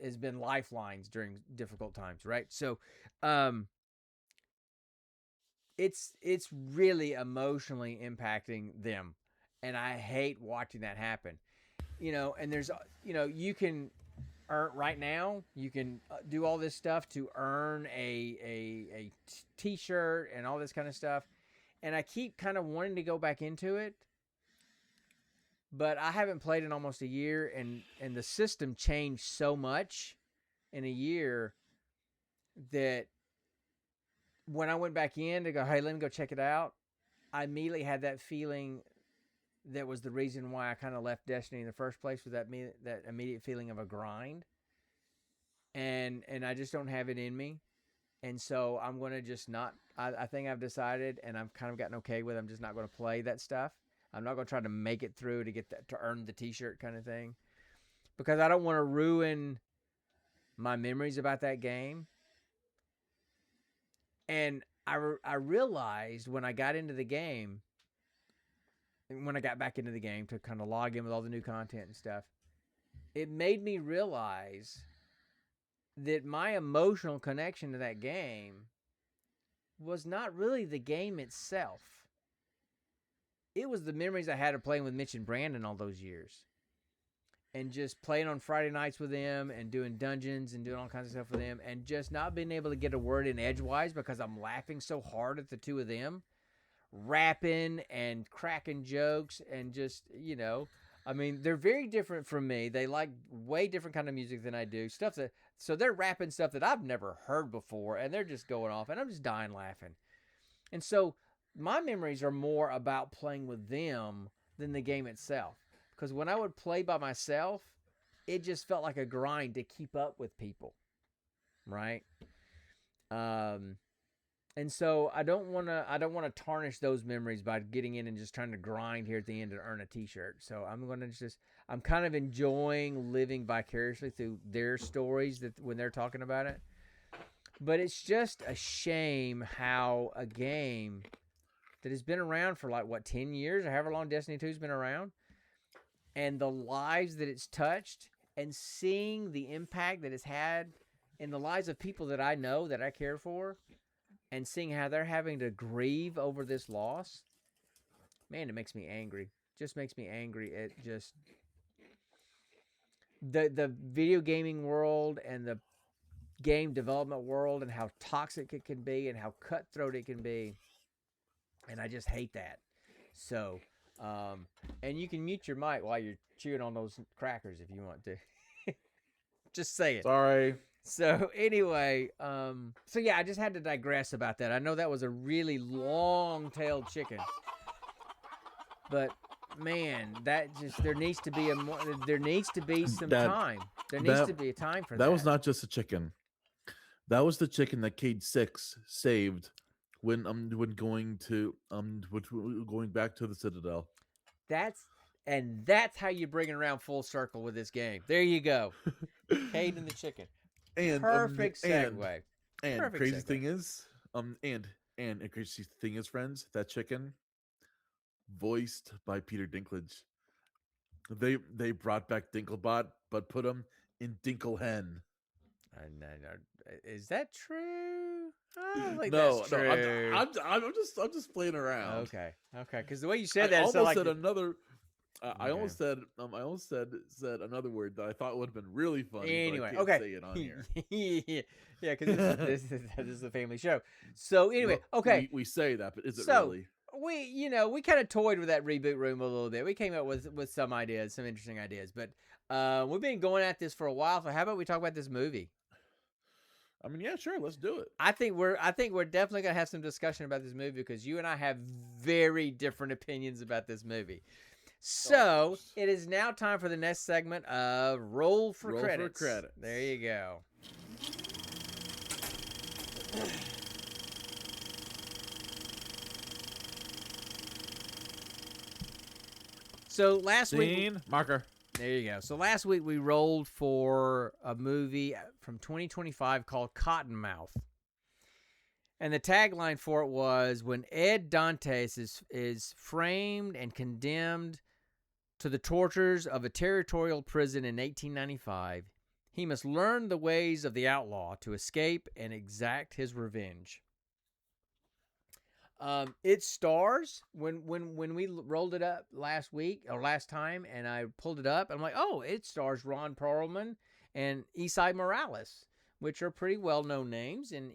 has been lifelines during difficult times, right? So it's really emotionally impacting them, and I hate watching that happen. And there's you can earn right now, you can do all this stuff to earn a t-shirt and all this kind of stuff, and I keep kind of wanting to go back into it. But I haven't played in almost a year, and the system changed so much in a year that when I went back in to go, hey, let me go check it out, I immediately had that feeling that was the reason why I kind of left Destiny in the first place, with that immediate feeling of a grind. And I just don't have it in me. And so I'm going to just not, I think I've decided, and I've kind of gotten okay with, I'm just not going to play that stuff. I'm not going to try to make it through to get that, to earn the t-shirt kind of thing, because I don't want to ruin my memories about that game. And I realized when I got into the game, when I got back into the game to kind of log in with all the new content and stuff, it made me realize that my emotional connection to that game was not really the game itself. It was the memories I had of playing with Mitch and Brandon all those years. And just playing on Friday nights with them and doing dungeons and doing all kinds of stuff with them, and just not being able to get a word in edgewise because I'm laughing so hard at the two of them, rapping and cracking jokes and just, they're very different from me. They like way different kind of music than I do. So they're rapping stuff that I've never heard before, and they're just going off, and I'm just dying laughing. And so my memories are more about playing with them than the game itself. Because when I would play by myself, it just felt like a grind to keep up with people, right? And And so I don't want to tarnish those memories by getting in and just trying to grind here at the end to earn a t-shirt. So I'm kind of enjoying living vicariously through their stories that when they're talking about it. But it's just a shame how a game that has been around for 10 years or however long Destiny 2's been around, and the lives that it's touched, and seeing the impact that it's had in the lives of people that I know, that I care for, and seeing how they're having to grieve over this loss, man, it makes me angry. Just makes me angry at just the video gaming world and the game development world and how toxic it can be and how cutthroat it can be. And I just hate that. So, and you can mute your mic while you're chewing on those crackers if you want to. Just say it. Sorry. So anyway, so yeah, I just had to digress about that. I know that was a really long-tailed chicken, but man, there needs to be some time. There needs to be a time for that. That was not just a chicken. That was the chicken that Cade 6 saved when going back to the Citadel. That's how you bring it around full circle with this game. There you go. Cade and the chicken. And perfect segue. And perfect crazy segue. thing is, and crazy thing is, friends, that chicken voiced by Peter Dinklage. They brought back Dinklebot, but put him in Dinklehen. Is that true? I don't think No, that's true. I'm just playing around. Okay. Because the way you said that, I almost said another word that I thought would have been really funny. Anyway, but I can't say it on here. Yeah, because this is a family show. So anyway, Well, okay, we say that, but is it so, really? We kind of toyed with that reboot room a little bit. We came up with some ideas, some interesting ideas, but we've been going at this for a while. So how about we talk about this movie? I mean, yeah, sure, let's do it. I think we're definitely gonna have some discussion about this movie because you and I have very different opinions about this movie. So it is now time for the next segment of Roll for Credits. There you go. So last week, marker. There you go. So last week we rolled for a movie from 2025 called Cottonmouth. And the tagline for it was, when Ed Dantes is framed and condemned to the tortures of a territorial prison in 1895, he must learn the ways of the outlaw to escape and exact his revenge. It stars, when we rolled it up last time, and I pulled it up, I'm like, oh, it stars Ron Perlman and Esai Morales, which are pretty well-known names. And,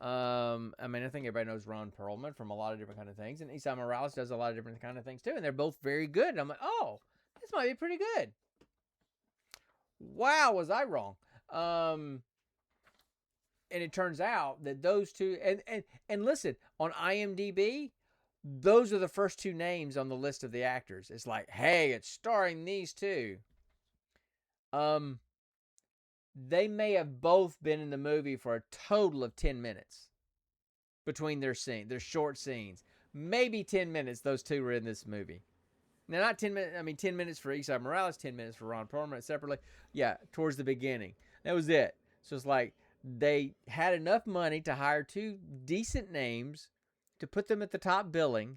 I mean, I think everybody knows Ron Perlman from a lot of different kind of things, and Esai Morales does a lot of different kind of things too, and they're both very good. And I'm like, oh, this might be pretty good. Wow, was I wrong? And it turns out that those two, and listen, on IMDb, those are the first two names on the list of the actors. It's like, hey, it's starring these two. They may have both been in the movie for a total of 10 minutes between their short scenes. Maybe 10 minutes those two were in this movie. Now, not 10 minutes, I mean 10 minutes for Esai Morales, 10 minutes for Ron Perlman separately. Yeah, towards the beginning. That was it. So it's like, they had enough money to hire two decent names to put them at the top billing,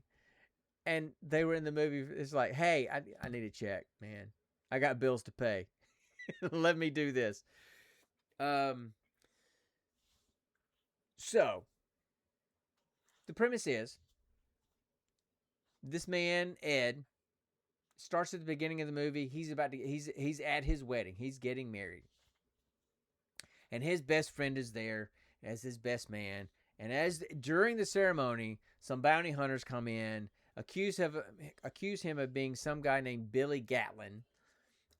and they were in the movie. It's like, hey, I need a check, man. I got bills to pay. Let me do this. So the premise is, this man, Ed, starts at the beginning of the movie. He's at his wedding. He's getting married. And his best friend is there as his best man. And during the ceremony, some bounty hunters come in, accuse him of being some guy named Billy Gatlin,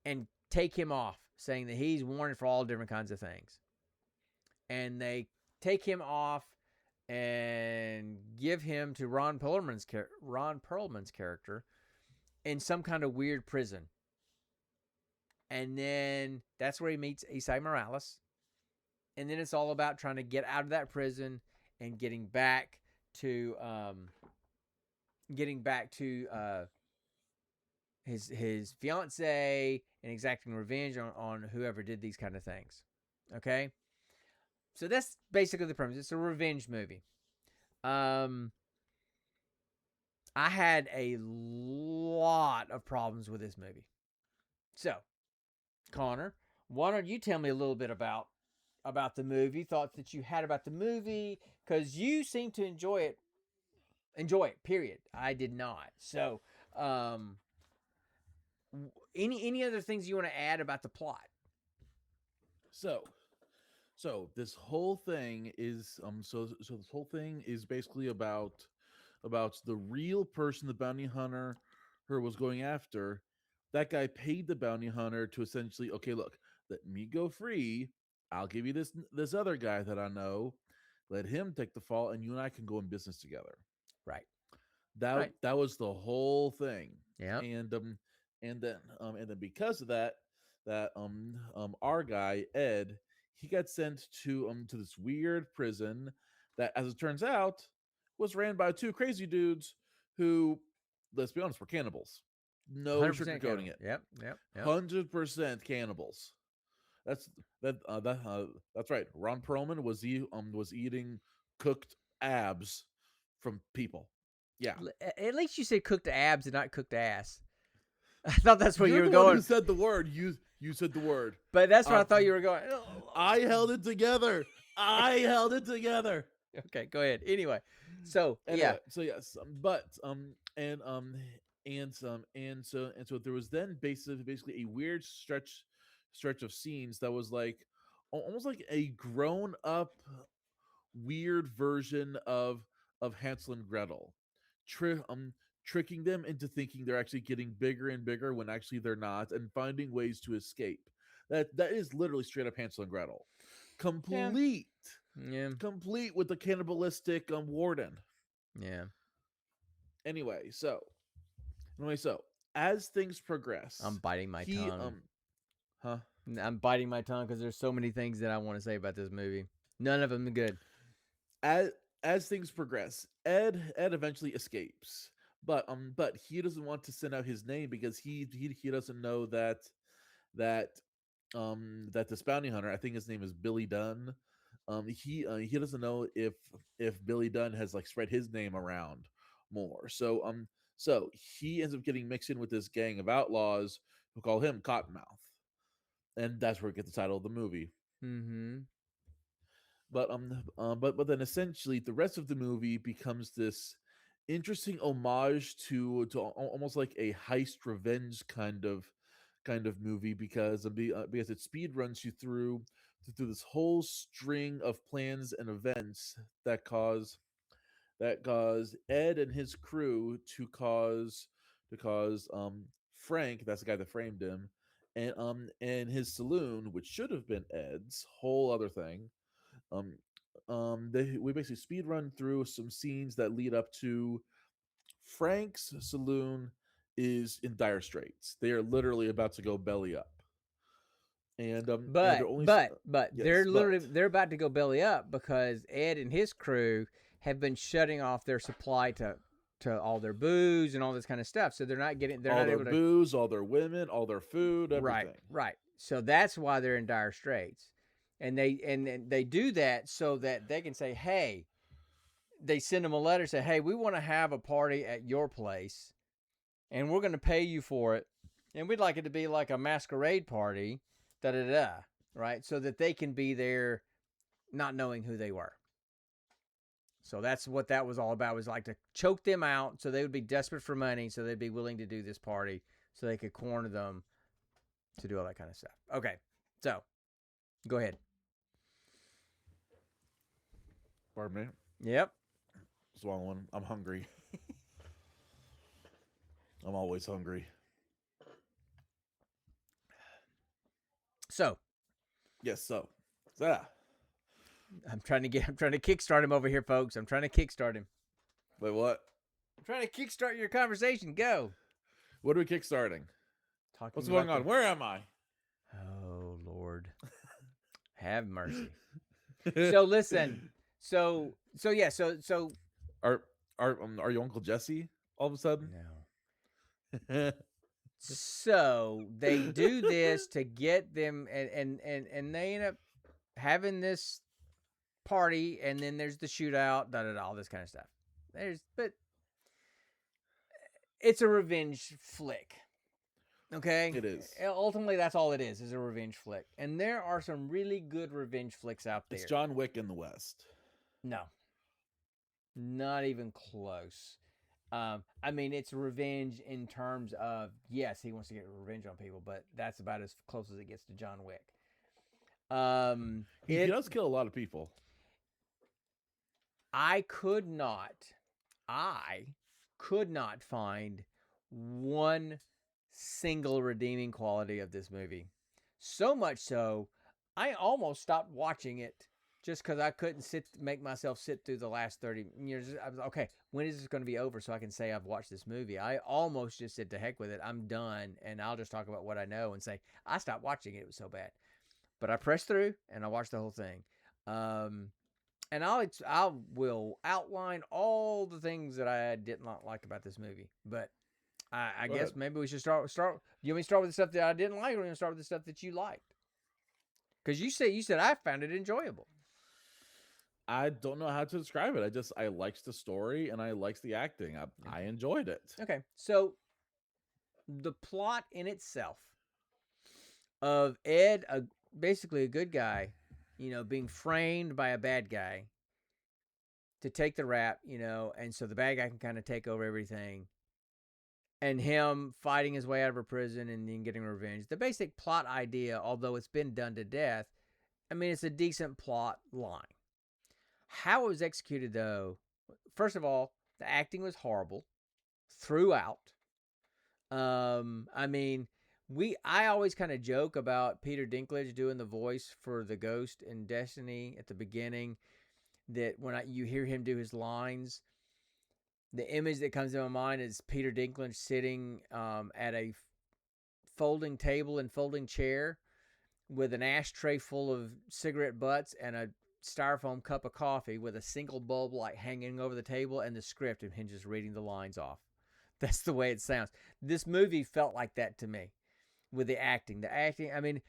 and take him off, saying that he's wanted for all different kinds of things. And they take him off and give him to Ron Perlman's character in some kind of weird prison. And then that's where he meets Esai Morales. And then it's all about trying to get out of that prison and getting back to his fiance and exacting revenge on whoever did these kind of things. Okay, so that's basically the premise. It's a revenge movie. I had a lot of problems with this movie. So, Connor, why don't you tell me a little bit about the movie, thoughts that you had about the movie, because you seem to enjoy it. Period. I did not. So, any other things you want to add about the plot? So this whole thing is so this whole thing is basically about the real person the bounty hunter her was going after. That guy paid the bounty hunter to essentially, okay, look, let me go free. I'll give you this other guy that I know. Let him take the fall, and you and I can go in business together. Right. That Right. that was the whole thing. Yeah. And then because of that our guy Ed, he got sent to this weird prison that, as it turns out, was ran by two crazy dudes who, let's be honest, were cannibals. No 100% sugarcoating cannibal. it. Yep. Yep. Yep. 100% cannibals. That's that's right. Ron Perlman was eating cooked abs from people. Yeah. At least you said cooked abs and not cooked ass. I thought that's where you You're were the one going. who said the word. You said the word. But that's where I Um, thought you were going. I held it together. I held it together. Okay, go ahead. Anyway, so Anyway, yeah, so yes, and so there was then basically a weird stretch of scenes that was like almost like a grown up weird version of Hansel and Gretel, tri- um tricking them into thinking they're actually getting bigger and bigger when actually they're not, and finding ways to escape. That is literally straight up Hansel and Gretel, yeah, complete yeah, complete with the cannibalistic warden. yeah. Anyway, so as things progress, I'm biting my he tongue. huh I'm biting my tongue because there's so many things that I want to say about this movie. None of them are good. as as things progress, Ed eventually escapes, but he doesn't want to send out his name because he doesn't know that that this bounty hunter, I think his name is Billy Dunn, he doesn't know if Billy Dunn has like spread his name around more. So he ends up getting mixed in with this gang of outlaws who call him Cottonmouth, and that's where we get the title of the movie. Mm-hmm. But then essentially the rest of the movie becomes this interesting homage to almost like a heist revenge kind of movie, because it speed runs you through this whole string of plans and events that cause Ed and his crew to cause Frank, that's the guy that framed him, and his saloon, which should have been Ed's whole other thing. um we basically speed run through some scenes that lead up to Frank's saloon is in dire straits. They are literally about to go belly up, and But they're only but yes, but they're about to go belly up because Ed and his crew have been shutting off their supply to all their booze and all this kind of stuff. So they're all not their able to. booze, all their women, all their food, Right, everything. right. So that's why they're in dire straits, and they do that so that they can say, "Hey," they send them a letter, say, "Hey, we want to have a party at your place, and we're going to pay you for it, and we'd like it to be like a masquerade party, da da da," right? So that they can be there, not knowing who they were. So that's what that was all about. Was like to choke them out, so they would be desperate for money, so they'd be willing to do this party, so they could corner them to do all that kind of stuff. Okay, so go ahead. Pardon me. Yep. Swallow one. I'm hungry. I'm always hungry. So Yes. So I'm trying to kickstart him over here, folks. I'm trying to kickstart him. wait, what? I'm trying to kickstart your conversation. Go. What are we kickstarting? Talking What's about going on? Where am I? Oh Lord, have mercy. So listen. So So yeah, so Are are you Uncle Jesse all of a sudden? no. So they do this to get them, and they end up having this party, and then there's the shootout, all this kind of stuff. But it's a revenge flick. Okay, It is. ultimately that's all it is a revenge flick, and there are some really good revenge flicks out there. It's John Wick in the West. No, not even close. I mean, it's revenge in terms of, yes, he wants to get revenge on people, but that's about as close as it gets to John Wick. He does kill a lot of people. I could not find one single redeeming quality of this movie. So much so, I almost stopped watching it just because I couldn't make myself sit through the last 30 years. I was okay, when is this going to be over so I can say I've watched this movie? I almost just said, to heck with it, I'm done, and I'll just talk about what I know and say, I stopped watching it, it was so bad. But I pressed through, and I watched the whole thing. And I will outline all the things that I did not like about this movie. But I guess maybe we should start. You want me to start with the stuff that I didn't like, or you want to start with the stuff that you liked? Because you said I found it enjoyable. I don't know how to describe it. I liked the story and I liked the acting. I enjoyed it. Okay, so the plot in itself of Ed, basically a good guy, being framed by a bad guy to take the rap, and so the bad guy can kind of take over everything, and him fighting his way out of a prison and then getting revenge. The basic plot idea, although it's been done to death, I mean, it's a decent plot line. How it was executed, though, first of all, the acting was horrible throughout. I mean, I always kind of joke about Peter Dinklage doing the voice for the ghost in Destiny at the beginning, that when you hear him do his lines, the image that comes to my mind is Peter Dinklage sitting at a folding table and folding chair with an ashtray full of cigarette butts and a styrofoam cup of coffee with a single bulb light hanging over the table and the script, and him just reading the lines off. That's the way it sounds. This movie felt like that to me with the acting. I mean,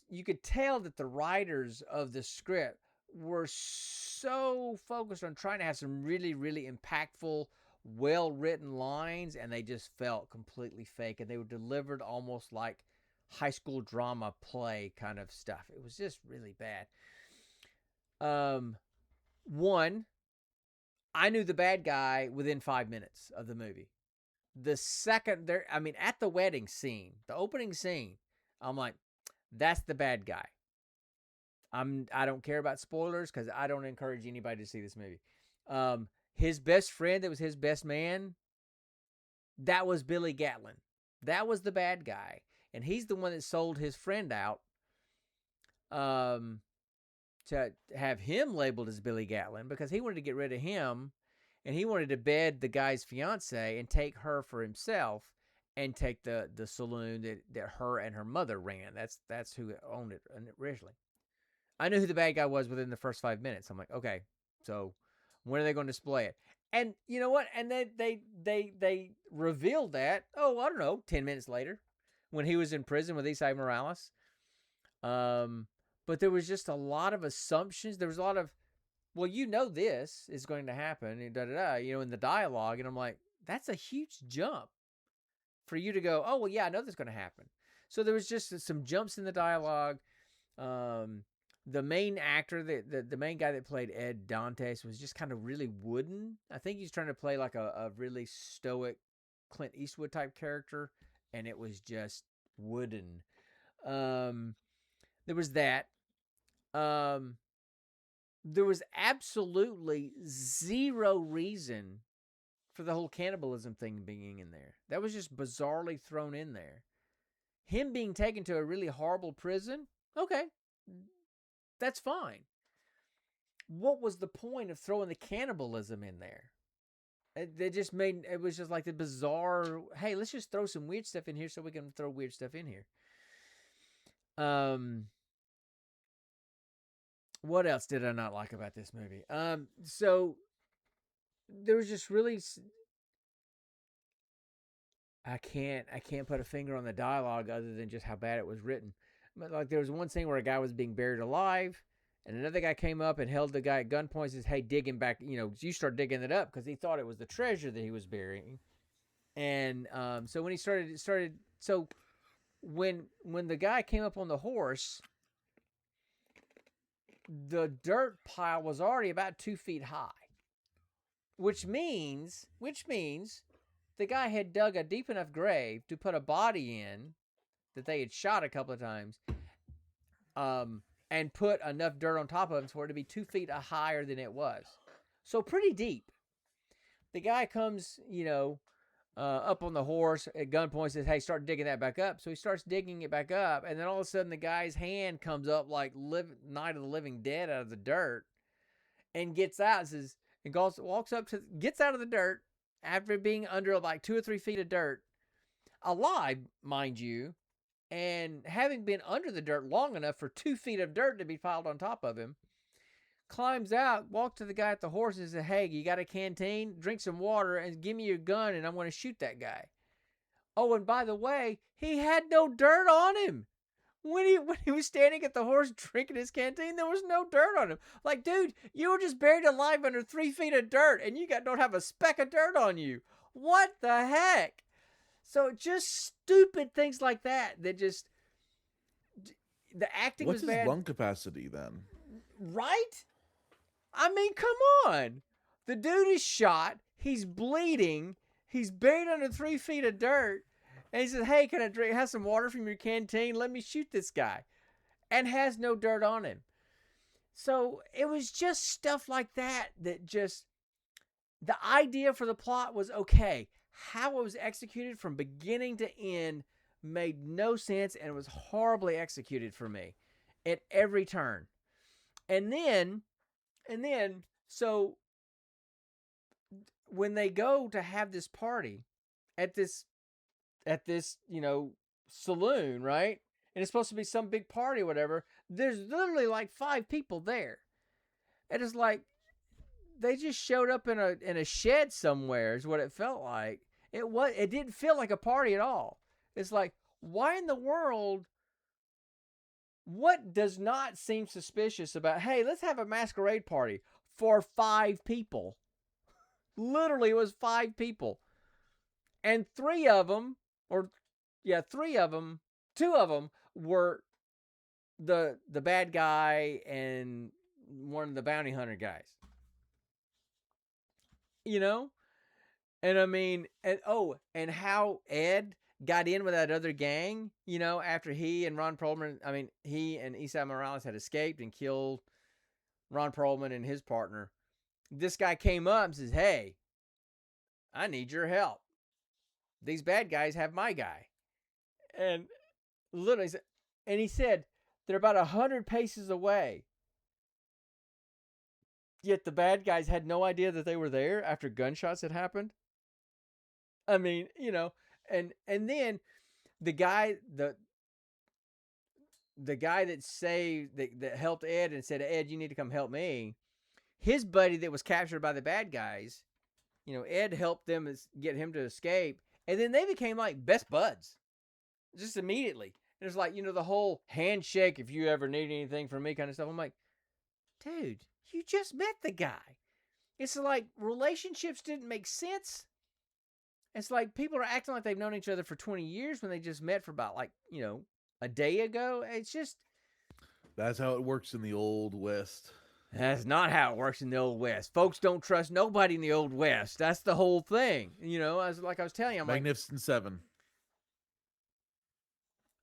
you could tell that the writers of the script were so focused on trying to have some really, really impactful, well-written lines, and they just felt completely fake, and they were delivered almost like high school drama play kind of stuff. It was just really bad. One, I knew the bad guy within 5 minutes of the movie. The second at the wedding scene, the opening scene, I'm like, that's the bad guy. I don't care about spoilers because I don't encourage anybody to see this movie. His best friend, that was his best man, that was Billy Gatlin. That was the bad guy, and he's the one that sold his friend out to have him labeled as Billy Gatlin because he wanted to get rid of him, and he wanted to bed the guy's fiance and take her for himself and take the saloon that her and her mother ran. That's who owned it originally. I knew who the bad guy was within the first 5 minutes. I'm like, okay, so when are they going to display it? And you know what? And they revealed that, I don't know, 10 minutes later when he was in prison with Isai Morales. But there was just a lot of assumptions. There was a lot of, well, this is going to happen, and in the dialogue. And I'm like, that's a huge jump for you to go, oh, well, yeah, I know that's going to happen. So there was just some jumps in the dialogue. The main actor, the main guy that played Ed Dantes, was just kind of really wooden. I think he's trying to play like a really stoic Clint Eastwood type character, and it was just wooden. There was that. There was absolutely zero reason for the whole cannibalism thing being in there. That was just bizarrely thrown in there. Him being taken to a really horrible prison, okay, that's fine. What was the point of throwing the cannibalism in there? It was just like the bizarre, hey, let's just throw some weird stuff in here so we can throw weird stuff in here. what else did I not like about this movie? So there was just really I can't put a finger on the dialogue other than just how bad it was written. But like there was one scene where a guy was being buried alive, and another guy came up and held the guy at gunpoint and says, "Hey, dig him back. You start digging it up," because he thought it was the treasure that he was burying. And so when he started so when the guy came up on the horse, the dirt pile was already about 2 feet high, which means the guy had dug a deep enough grave to put a body in that they had shot a couple of times, and put enough dirt on top of him for it to be 2 feet higher than it was. So pretty deep. The guy comes, up on the horse at gunpoint, says, "Hey, start digging that back up." So he starts digging it back up, and then all of a sudden the guy's hand comes up like Night of the Living Dead out of the dirt, and gets out and says, and walks up to, gets out of the dirt after being under like 2 or 3 feet of dirt, alive, mind you, and having been under the dirt long enough for 2 feet of dirt to be piled on top of him. Climbs out, walks to the guy at the horse and says, "Hey, you got a canteen? Drink some water and give me your gun and I'm going to shoot that guy." Oh, and by the way, he had no dirt on him. When he was standing at the horse drinking his canteen, there was no dirt on him. Like, dude, you were just buried alive under 3 feet of dirt and you don't have a speck of dirt on you. What the heck? So just stupid things like that just, the acting What's was his bad. lung capacity then? Right? I mean, come on. The dude is shot. He's bleeding. He's buried under 3 feet of dirt. And he says, "Hey, can I have some water from your canteen? Let me shoot this guy." And has no dirt on him. So it was just stuff like that just, the idea for the plot was okay. How it was executed from beginning to end made no sense and was horribly executed for me at every turn. And then, so when they go to have this party at this, saloon, right? And it's supposed to be some big party or whatever. There's literally like 5 people there. And it's like, they just showed up in a shed somewhere is what it felt like. It didn't feel like a party at all. It's like, why in the world? What does not seem suspicious about, hey, let's have a masquerade party for 5 people? Literally, it was 5 people. And 2 of them were the bad guy and one of the bounty hunter guys. And I mean, and how Ed got in with that other gang, after he and he and Esai Morales had escaped and killed Ron Perlman and his partner. This guy came up and says, "Hey, I need your help. These bad guys have my guy." And literally, and he said, they're about 100 paces away. Yet the bad guys had no idea that they were there after gunshots had happened. I mean, and then the guy that that helped Ed and said, "Ed, you need to come help me." His buddy that was captured by the bad guys, Ed helped them get him to escape, and then they became like best buds, just immediately. And it was like, the whole handshake, "If you ever need anything from me," kind of stuff. I'm like, dude, you just met the guy. It's like relationships didn't make sense. It's like people are acting like they've known each other for 20 years when they just met for about a day ago. It's just, That's how it works in the Old West. that's not how it works in the Old West. Folks don't trust nobody in the Old West. That's the whole thing. I was telling you, I'm Magnificent Seven.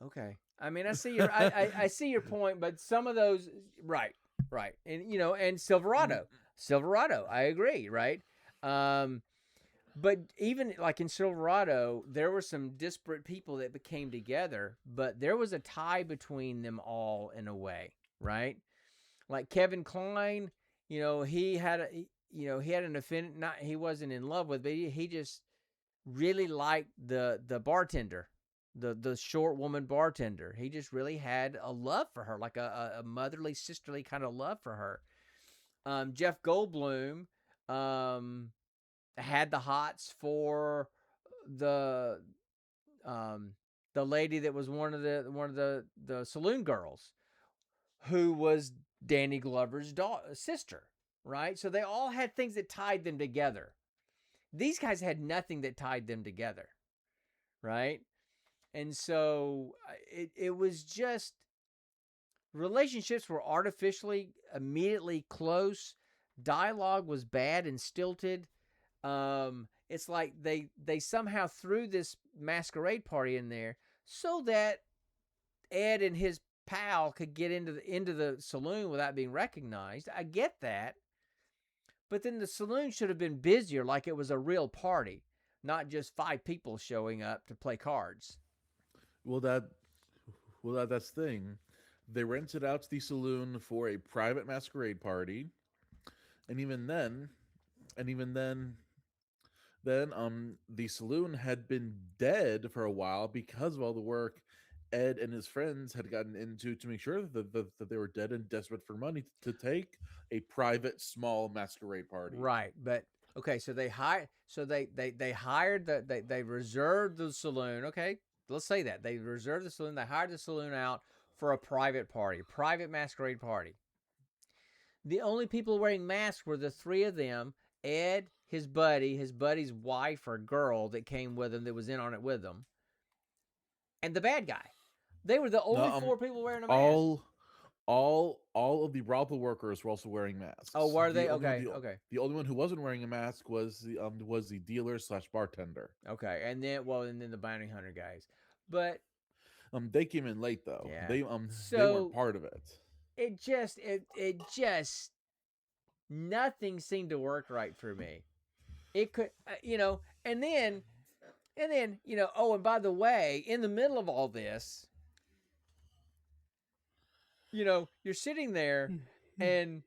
Okay. I mean, I see your I see your point, but some of those, right. And and Silverado, I agree, right? But even like in Silverado, there were some disparate people that became together, but there was a tie between them all in a way, right? Like Kevin Kline, he had an affinity, he wasn't in love with, but he just really liked the bartender the short woman bartender. He just really had a love for her, like a motherly, sisterly kind of love for her. Jeff Goldblum had the hots for the the lady that was one of the saloon girls, who was Danny Glover's sister, right? So they all had things that tied them together. These guys had nothing that tied them together, right? And so it was just, relationships were artificially immediately close. Dialogue was bad and stilted. It's like they somehow threw this masquerade party in there so that Ed and his pal could get into the saloon without being recognized. I get that. But then the saloon should have been busier, like it was a real party, not just 5 people showing up to play cards. Well, that's the thing. They rented out the saloon for a private masquerade party, and even then, the saloon had been dead for a while because of all the work Ed and his friends had gotten into to make sure that they were dead and desperate for money to take a private small masquerade party. Right, but okay, so they hired, they reserved the saloon. Okay, let's say that they reserved the saloon. They hired the saloon out for a private party, private masquerade party. The only people wearing masks were the 3 of them: Ed, his buddy's wife or girl that came with him, that was in on it with them, and the bad guy. They were the only 4 people wearing a mask. All of the brothel workers were also wearing masks. Oh, were they? Okay. Okay. The only one who wasn't wearing a mask was the dealer / bartender. Okay, and then the bounty hunter guys, but they came in late though. Yeah. They So weren't part of it. it just nothing seemed to work right for me. It could, and then, oh, and by the way, in the middle of all this, you're sitting there, and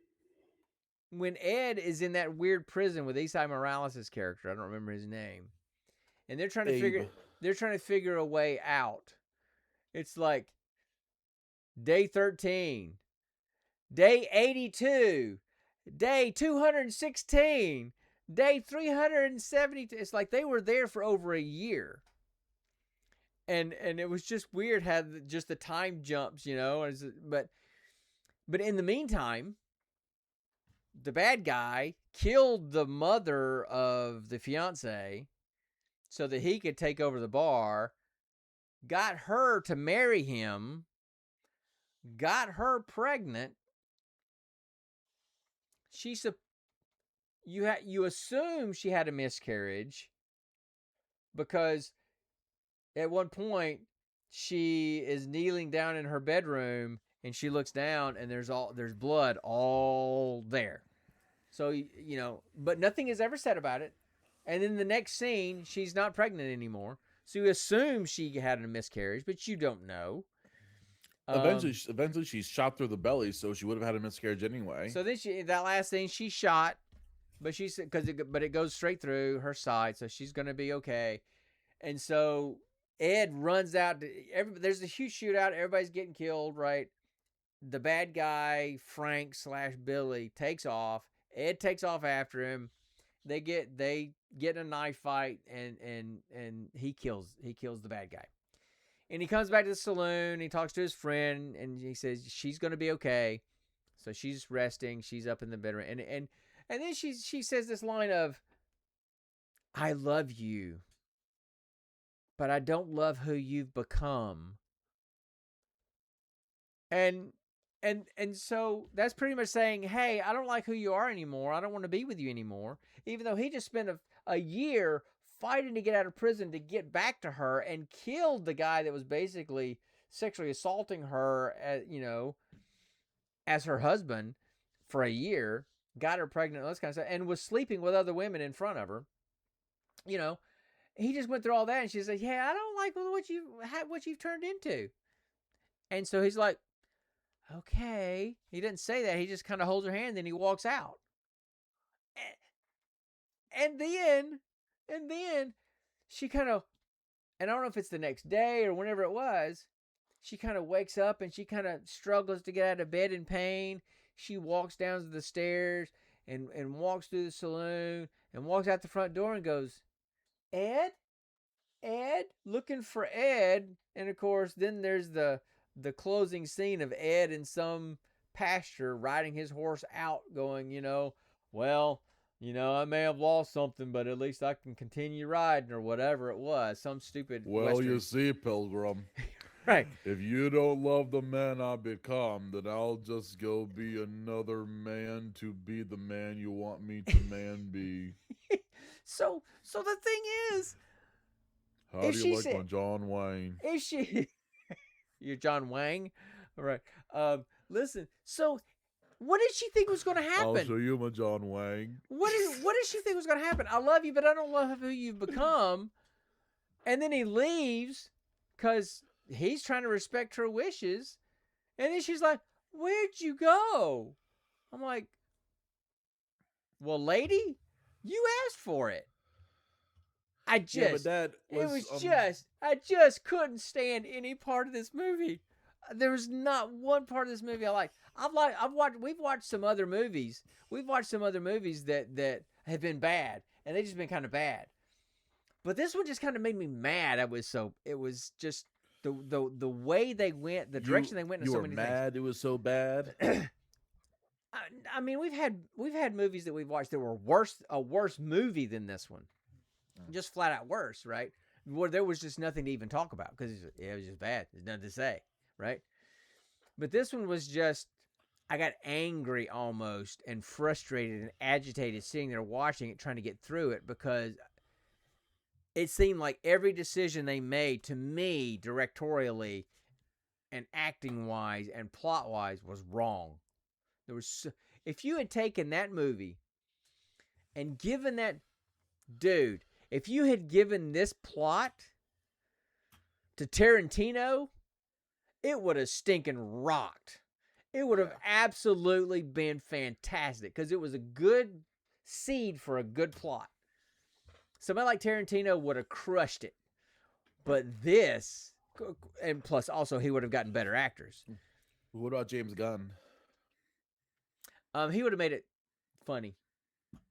when Ed is in that weird prison with Esai Morales' character, I don't remember his name, and they're trying to figure a way out. It's like day 13, day 82, day 216, day 372. It's like they were there for over a year. And it was just weird how just the time jumps, but in the meantime, the bad guy killed the mother of the fiance so that he could take over the bar, got her to marry him, got her pregnant. You assume she had a miscarriage because at one point she is kneeling down in her bedroom and she looks down and there's blood all there. So, but nothing is ever said about it. And in the next scene, she's not pregnant anymore. So you assume she had a miscarriage, but you don't know. Eventually she's shot through the belly, so she would have had a miscarriage anyway. So then that last scene, she's shot, but it goes straight through her side, so she's going to be okay. And so Ed runs out. There's a huge shootout. Everybody's getting killed, right? The bad guy, Frank / Billy, takes off. Ed takes off after him. They get in a knife fight, and he kills the bad guy. And he comes back to the saloon. He talks to his friend, and he says she's going to be okay. So she's resting. She's up in the bedroom, and then she says this line of, "I love you, but I don't love who you've become." And so that's pretty much saying, hey, I don't like who you are anymore. I don't want to be with you anymore. Even though he just spent a year fighting to get out of prison to get back to her and killed the guy that was basically sexually assaulting her, as her husband for a year, got her pregnant, all this kind of stuff, and was sleeping with other women in front of her. He just went through all that, and she's like, yeah, I don't like what you've turned into. And so he's like, okay. He didn't say that. He just kind of holds her hand, then he walks out. And then she kind of And I don't know if it's the next day or whenever it was, she kind of wakes up and she kind of struggles to get out of bed in pain. She walks down the stairs and walks through the saloon and walks out the front door and goes, Ed? Ed? Looking for Ed. And of course, then there's the closing scene of Ed in some pasture riding his horse out going, well, I may have lost something, but at least I can continue riding or whatever it was. Some stupid Well, Western. you see, Pilgrim, Right. if you don't love the man I become, then I'll just go be another man to be the man you want me to man be. So the thing is, How if do she you like said- my John Wayne? if she, you're John Wang, all right. Listen. So, what did she think was going to I'll happen? show you my John Wayne. What did she think was going to happen? I love you, but I don't love who you've become. And then he leaves because he's trying to respect her wishes. And then she's like, "Where'd you go?" I'm like, "Well, lady, you asked for it." I just couldn't stand any part of this movie. There was not one part of this movie I liked. We've watched some other movies. We've watched some other movies that have been bad, and they've just been kind of bad. But this one just kind of made me mad. It was just the way they went, the direction they went in so many You were mad it was so bad? things. I mean, we've had movies that we've watched that were a worse movie than this one. Just flat out worse, right? Where there was just nothing to even talk about because it was just bad. There's nothing to say, right? But this one was just, I got angry almost and frustrated and agitated sitting there watching it, trying to get through it because it seemed like every decision they made to me directorially and acting-wise and plot-wise was wrong. If you had taken that movie and given that dude, if you had given this plot to Tarantino, it would have stinking rocked. It would have absolutely been fantastic because it was a good seed for a good plot. Somebody like Tarantino would have crushed it. But this, and plus also he would have gotten better actors. What about James Gunn? He would have made it funny.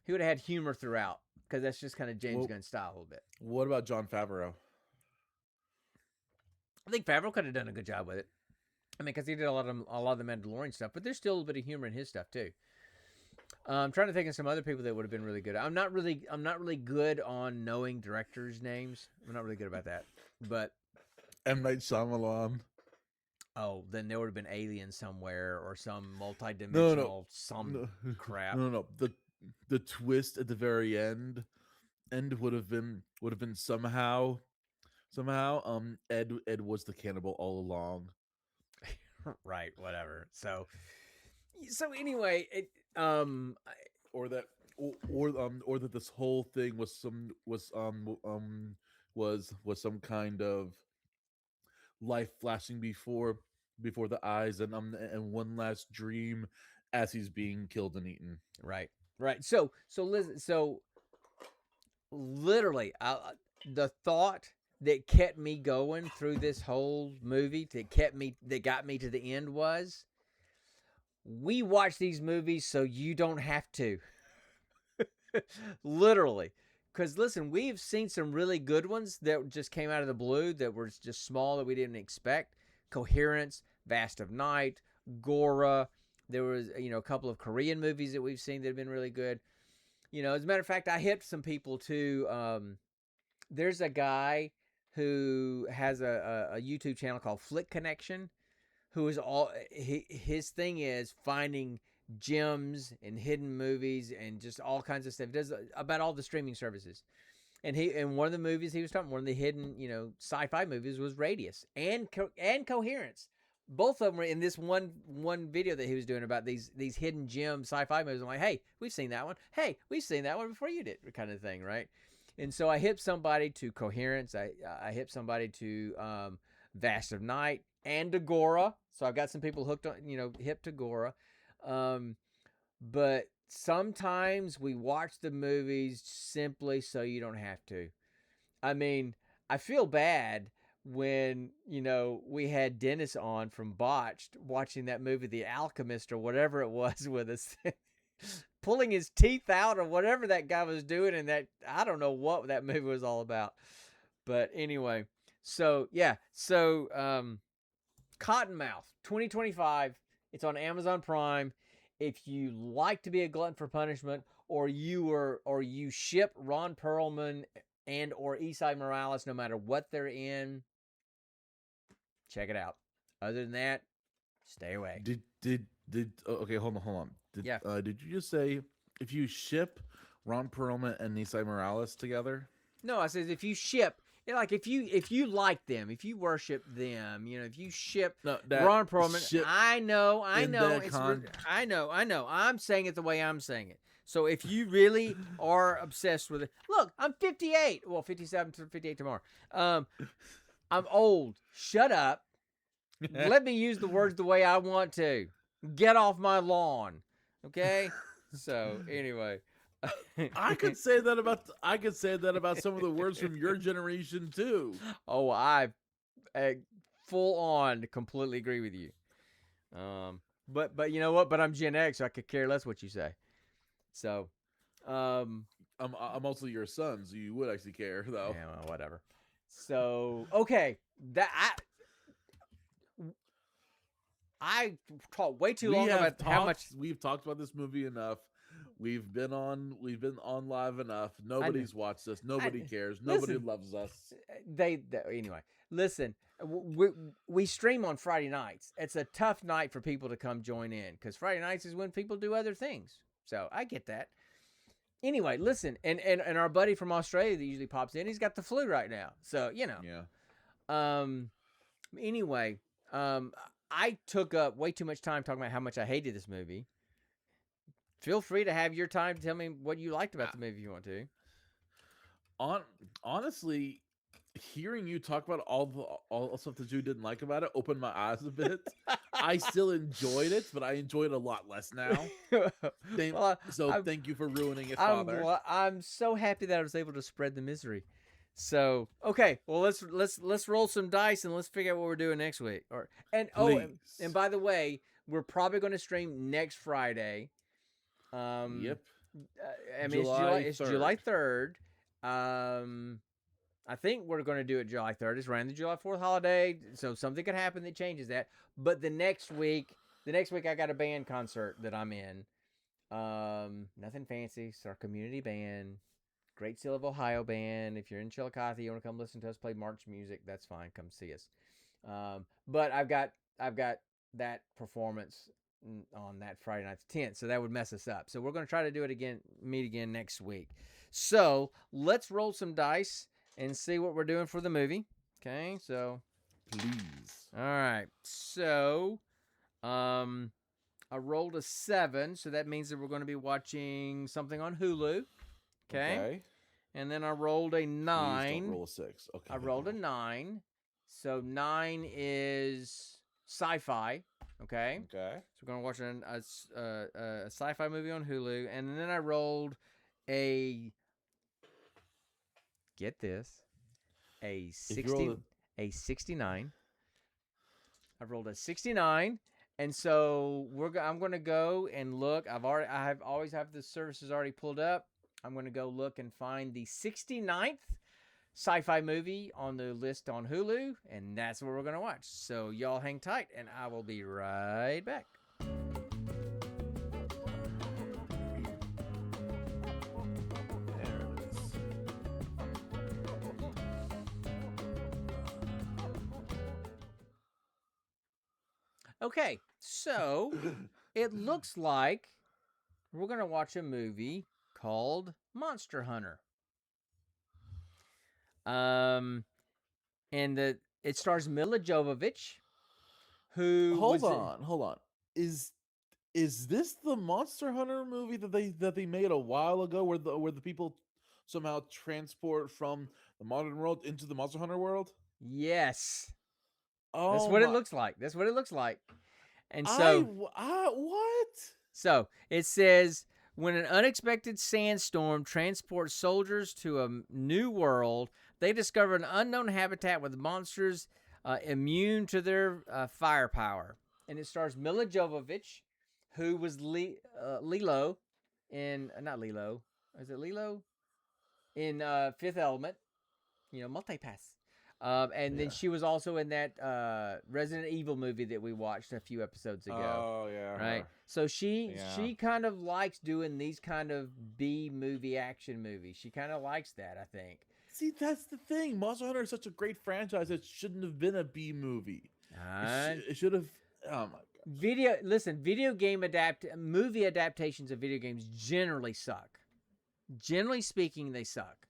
He would have had humor throughout. Because that's just kind of James Gunn style a little bit. What about Jon Favreau? I think Favreau could have done a good job with it. I mean, because he did a lot of the Mandalorian stuff, but there's still a little bit of humor in his stuff too. I'm trying to think of some other people that would have been really good. I'm not really good on knowing directors' names. I'm not really good about that. But M. Night Shyamalan. Oh, then there would have been aliens somewhere or some multi-dimensional crap. No. The twist at the very end would have been somehow Ed was the cannibal all along. Right, whatever. So anyway, it or that this whole thing was some kind of life flashing before the eyes and one last dream as he's being killed and eaten. Right. So literally, the thought that kept me going through this whole movie, that got me to the end was, we watch these movies so you don't have to. Literally. Because listen, we've seen some really good ones that just came out of the blue that were just small that we didn't expect. Coherence, Vast of Night, Gora. There was, a couple of Korean movies that we've seen that have been really good. As a matter of fact, I hipped some people to, there's a guy who has a YouTube channel called Flick Connection, who is his thing is finding gems and hidden movies and just all kinds of stuff. He does about all the streaming services. And one of the movies he was talking, one of the hidden, sci-fi movies was Radius and Coherence. Both of them were in this one video that he was doing about these hidden gem sci-fi movies. I'm like, hey, we've seen that one. Hey, we've seen that one before you did, kind of thing, right? And so I hipped somebody to Coherence. I hipped somebody to Vast of Night and to Gora. So I've got some people hooked on, hip to Gora. But sometimes we watch the movies simply so you don't have to. I mean, I feel bad when, we had Dennis on from Botched watching that movie, The Alchemist or whatever it was with us, pulling his teeth out or whatever that guy was doing. And that, I don't know what that movie was all about. But anyway, so yeah. So, Cottonmouth 2025. It's on Amazon Prime. If you like to be a glutton for punishment, or you ship Ron Perlman and or Esai Morales, no matter what they're in, check it out. Other than that, stay away. Okay, hold on. Yeah. Did you just say if you ship Ron Perlman and Nisai Morales together? No, I said if you ship, like if you like them, if you worship them, if you ship Ron Perlman, I know, I know. I'm saying it the way I'm saying it. So if you really are obsessed with it, look, I'm 58. Well, 57 to 58 tomorrow. I'm old. Shut up. Let me use the words the way I want to. Get off my lawn. Okay? So, anyway. I could say that about some of the words from your generation too. Oh, I full on completely agree with you. But you know what? But I'm Gen X, so I could care less what you say. So, I'm also your son, so you would actually care though. Yeah, well, whatever. So, okay, I talked way too long about how much we've talked about this movie enough. We've been on live enough. Nobody's watched us. Nobody cares. Nobody loves us. Anyway. Listen, we stream on Friday nights. It's a tough night for people to come join in because Friday nights is when people do other things. So I get that. Anyway, listen, and our buddy from Australia that usually pops in, he's got the flu right now. So Yeah. Anyway, I took up way too much time talking about how much I hated this movie. Feel free to have your time to tell me what you liked about the movie if you want to. Honestly, hearing you talk about all the stuff that you didn't like about it opened my eyes a bit. I still enjoyed it, but I enjoy it a lot less now. Thank you for ruining it, Father. I'm so happy that I was able to spread the misery. So, okay, well let's roll some dice and let's figure out what we're doing next week. And by the way, we're probably going to stream next Friday. Yep. I mean, it's July 3rd. I think we're going to do it July 3rd. It's around the July 4th holiday, so something could happen that changes that. But the next week I got a band concert that I'm in. Nothing fancy. It's our community band, Great Seal of Ohio band. If you're in Chillicothe, you want to come listen to us play march music, that's fine. Come see us. But I've got that performance on that Friday night, the 10th, so that would mess us up. So we're going to try to do it again, meet again next week. So let's roll some dice and see what we're doing for the movie. Okay, so please. All right, so I rolled a 7, so that means that we're going to be watching something on Hulu. Okay. And then I rolled a 9. Please don't roll a 6. Okay. I rolled a 9, so 9 is sci-fi. Okay. Okay. So we're gonna watch a sci-fi movie on Hulu, and then I rolled a. Get this, a 69. I rolled a 69, and so I'm gonna go and look. I always have the services already pulled up. I'm gonna go look and find the 69th sci-fi movie on the list on Hulu, and that's what we're going to watch. So y'all hang tight, and I will be right back. There it is. Okay, so it looks like we're going to watch a movie called Monster Hunter. And it stars Mila Jovovich, who hold on. Is this the Monster Hunter movie that they made a while ago, where the people somehow transport from the modern world into the Monster Hunter world? Yes. Oh, that's what it looks like. That's what it looks like. And so, what? So it says, when an unexpected sandstorm transports soldiers to a new world, they discover an unknown habitat with monsters immune to their firepower. And it stars Mila Jovovich, who was Lilo in not Lilo. Is it Lilo in Fifth Element? Multipass. And then Yeah. she was also in that Resident Evil movie that we watched a few episodes ago. Oh yeah. Right. her. So she Yeah. kind of likes doing these kind of B movie action movies. She kind of likes that, I think. See, that's the thing. Monster Hunter is such a great franchise. It shouldn't have been a B movie. It should have. Oh my god. Video game movie adaptations of video games generally suck. Generally speaking, they suck.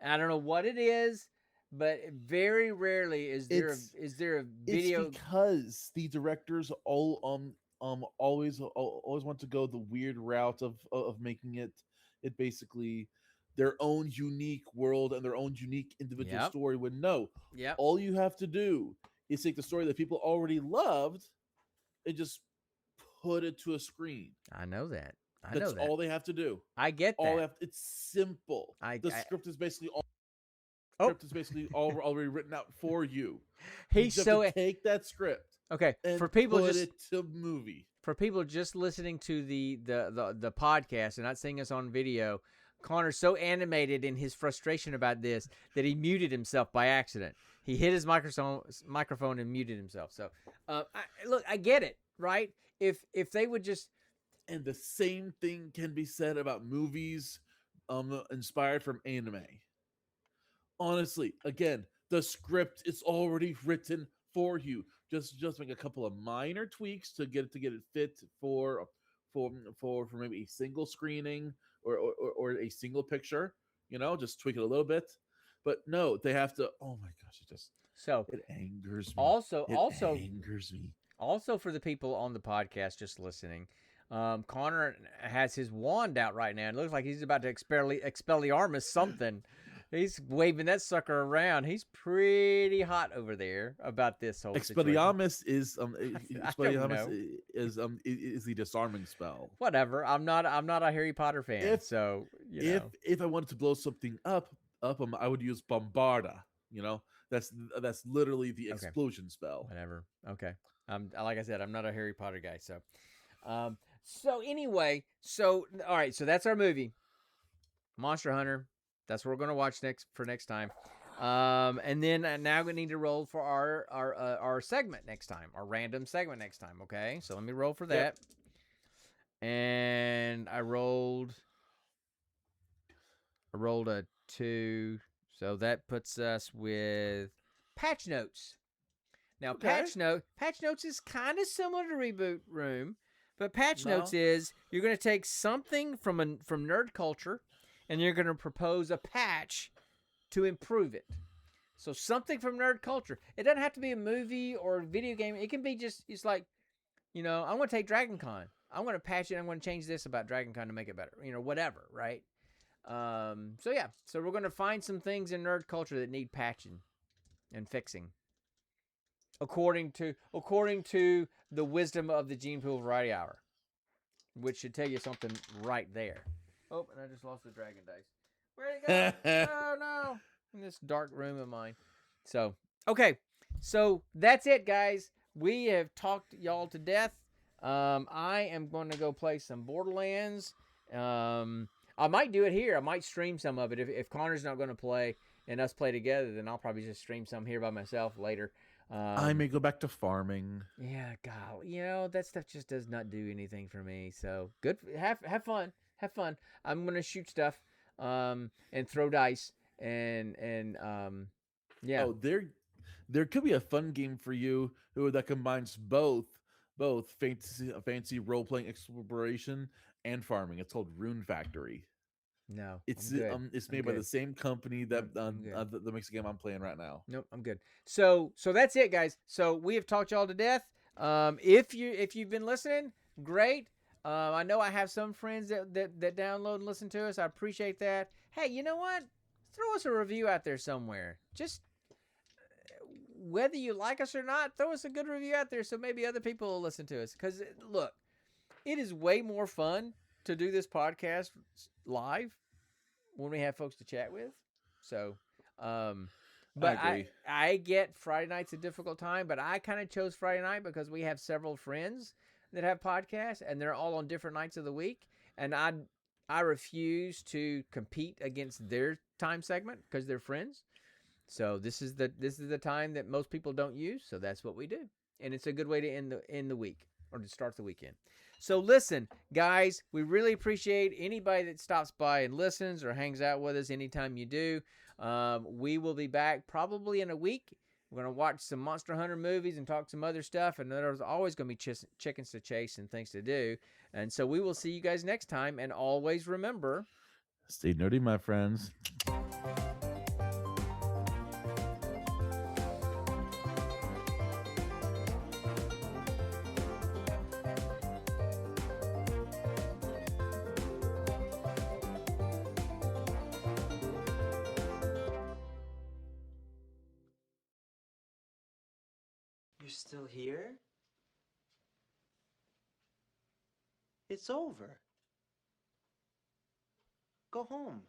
I don't know what it is, but very rarely is there a video. It's because the directors always want to go the weird route of making it basically their own unique world and their own unique individual Yep. story. When no, Yep. all you have to do is take the story that people already loved and just put it to a screen. I know that. That's all they have to do. I get that. It's simple. The script is basically all. Script is basically already written out for you. He's you just so have to take that script. Okay, and for people put just it to movie. For people just listening to the podcast and not seeing us on video, Connor's so animated in his frustration about this that he muted himself by accident. He hit his microphone and muted himself. So, I get it, right? If they would just, and the same thing can be said about movies, inspired from anime. Honestly, again, the script is already written for you. Just make a couple of minor tweaks to get it fit for maybe a single screening or a single picture. Just tweak it a little bit. But no, they have to. Oh my gosh, it angers me. Also angers me. Also, for the people on the podcast just listening, Connor has his wand out right now. It looks like he's about to Expelliarmus something. He's waving that sucker around. He's pretty hot over there about this whole Expelliarmus situation. is the disarming spell. Whatever. I'm not a Harry Potter fan. If I wanted to blow something up, I would use Bombarda. That's literally the explosion spell. Whatever. Okay. Like I said, I'm not a Harry Potter guy. So anyway, all right. So that's our movie, Monster Hunter. That's what we're going to watch next time. And then now we need to roll for our segment next time, our random segment next time. Okay, so let me roll for that. Yep. And I rolled a 2, so that puts us with Patch Notes. Now, Patch Notes is kind of similar to Reboot Room, but Patch Notes is you're going to take something from nerd culture, and you're going to propose a patch to improve it. So something from nerd culture. It doesn't have to be a movie or a video game. It can be it's like, I'm going to take Dragon Con. I'm going to patch it. I'm going to change this about Dragon Con to make it better. Whatever, right? So we're going to find some things in nerd culture that need patching and fixing. According to the wisdom of the Gene Pool Variety Hour, which should tell you something right there. Oh, and I just lost the dragon dice. Where'd it go? Oh, no. In this dark room of mine. So, okay. So, that's it, guys. We have talked y'all to death. I am going to go play some Borderlands. I might do it here. I might stream some of it. If Connor's not going to play and us play together, then I'll probably just stream some here by myself later. I may go back to farming. Yeah, God. That stuff just does not do anything for me. So, good. Have fun. Have fun. I'm gonna shoot stuff, and throw dice, and yeah. Oh, there could be a fun game for you that combines both fancy role playing exploration and farming. It's called Rune Factory. No, it's made by the same company that makes the game I'm playing right now. Nope, I'm good. So that's it, guys. So we have talked y'all to death. If you've been listening, great. I know I have some friends that download and listen to us. I appreciate that. Hey, you know what? Throw us a review out there somewhere. Just whether you like us or not, throw us a good review out there so maybe other people will listen to us. Because, look, it is way more fun to do this podcast live when we have folks to chat with. So But agree. I get Friday night's a difficult time, but I kind of chose Friday night because we have several friends that have podcasts, and they're all on different nights of the week, and I refuse to compete against their time segment because they're friends. So this is the time that most people don't use, so that's what we do. And it's a good way to end the week or to start the weekend. So listen, guys, we really appreciate anybody that stops by and listens or hangs out with us anytime you do. We will be back probably in a week. We're going to watch some Monster Hunter movies and talk some other stuff. And there's always going to be chickens to chase and things to do. And so we will see you guys next time. And always remember, Stay nerdy, my friends. You're still here? It's over. Go home.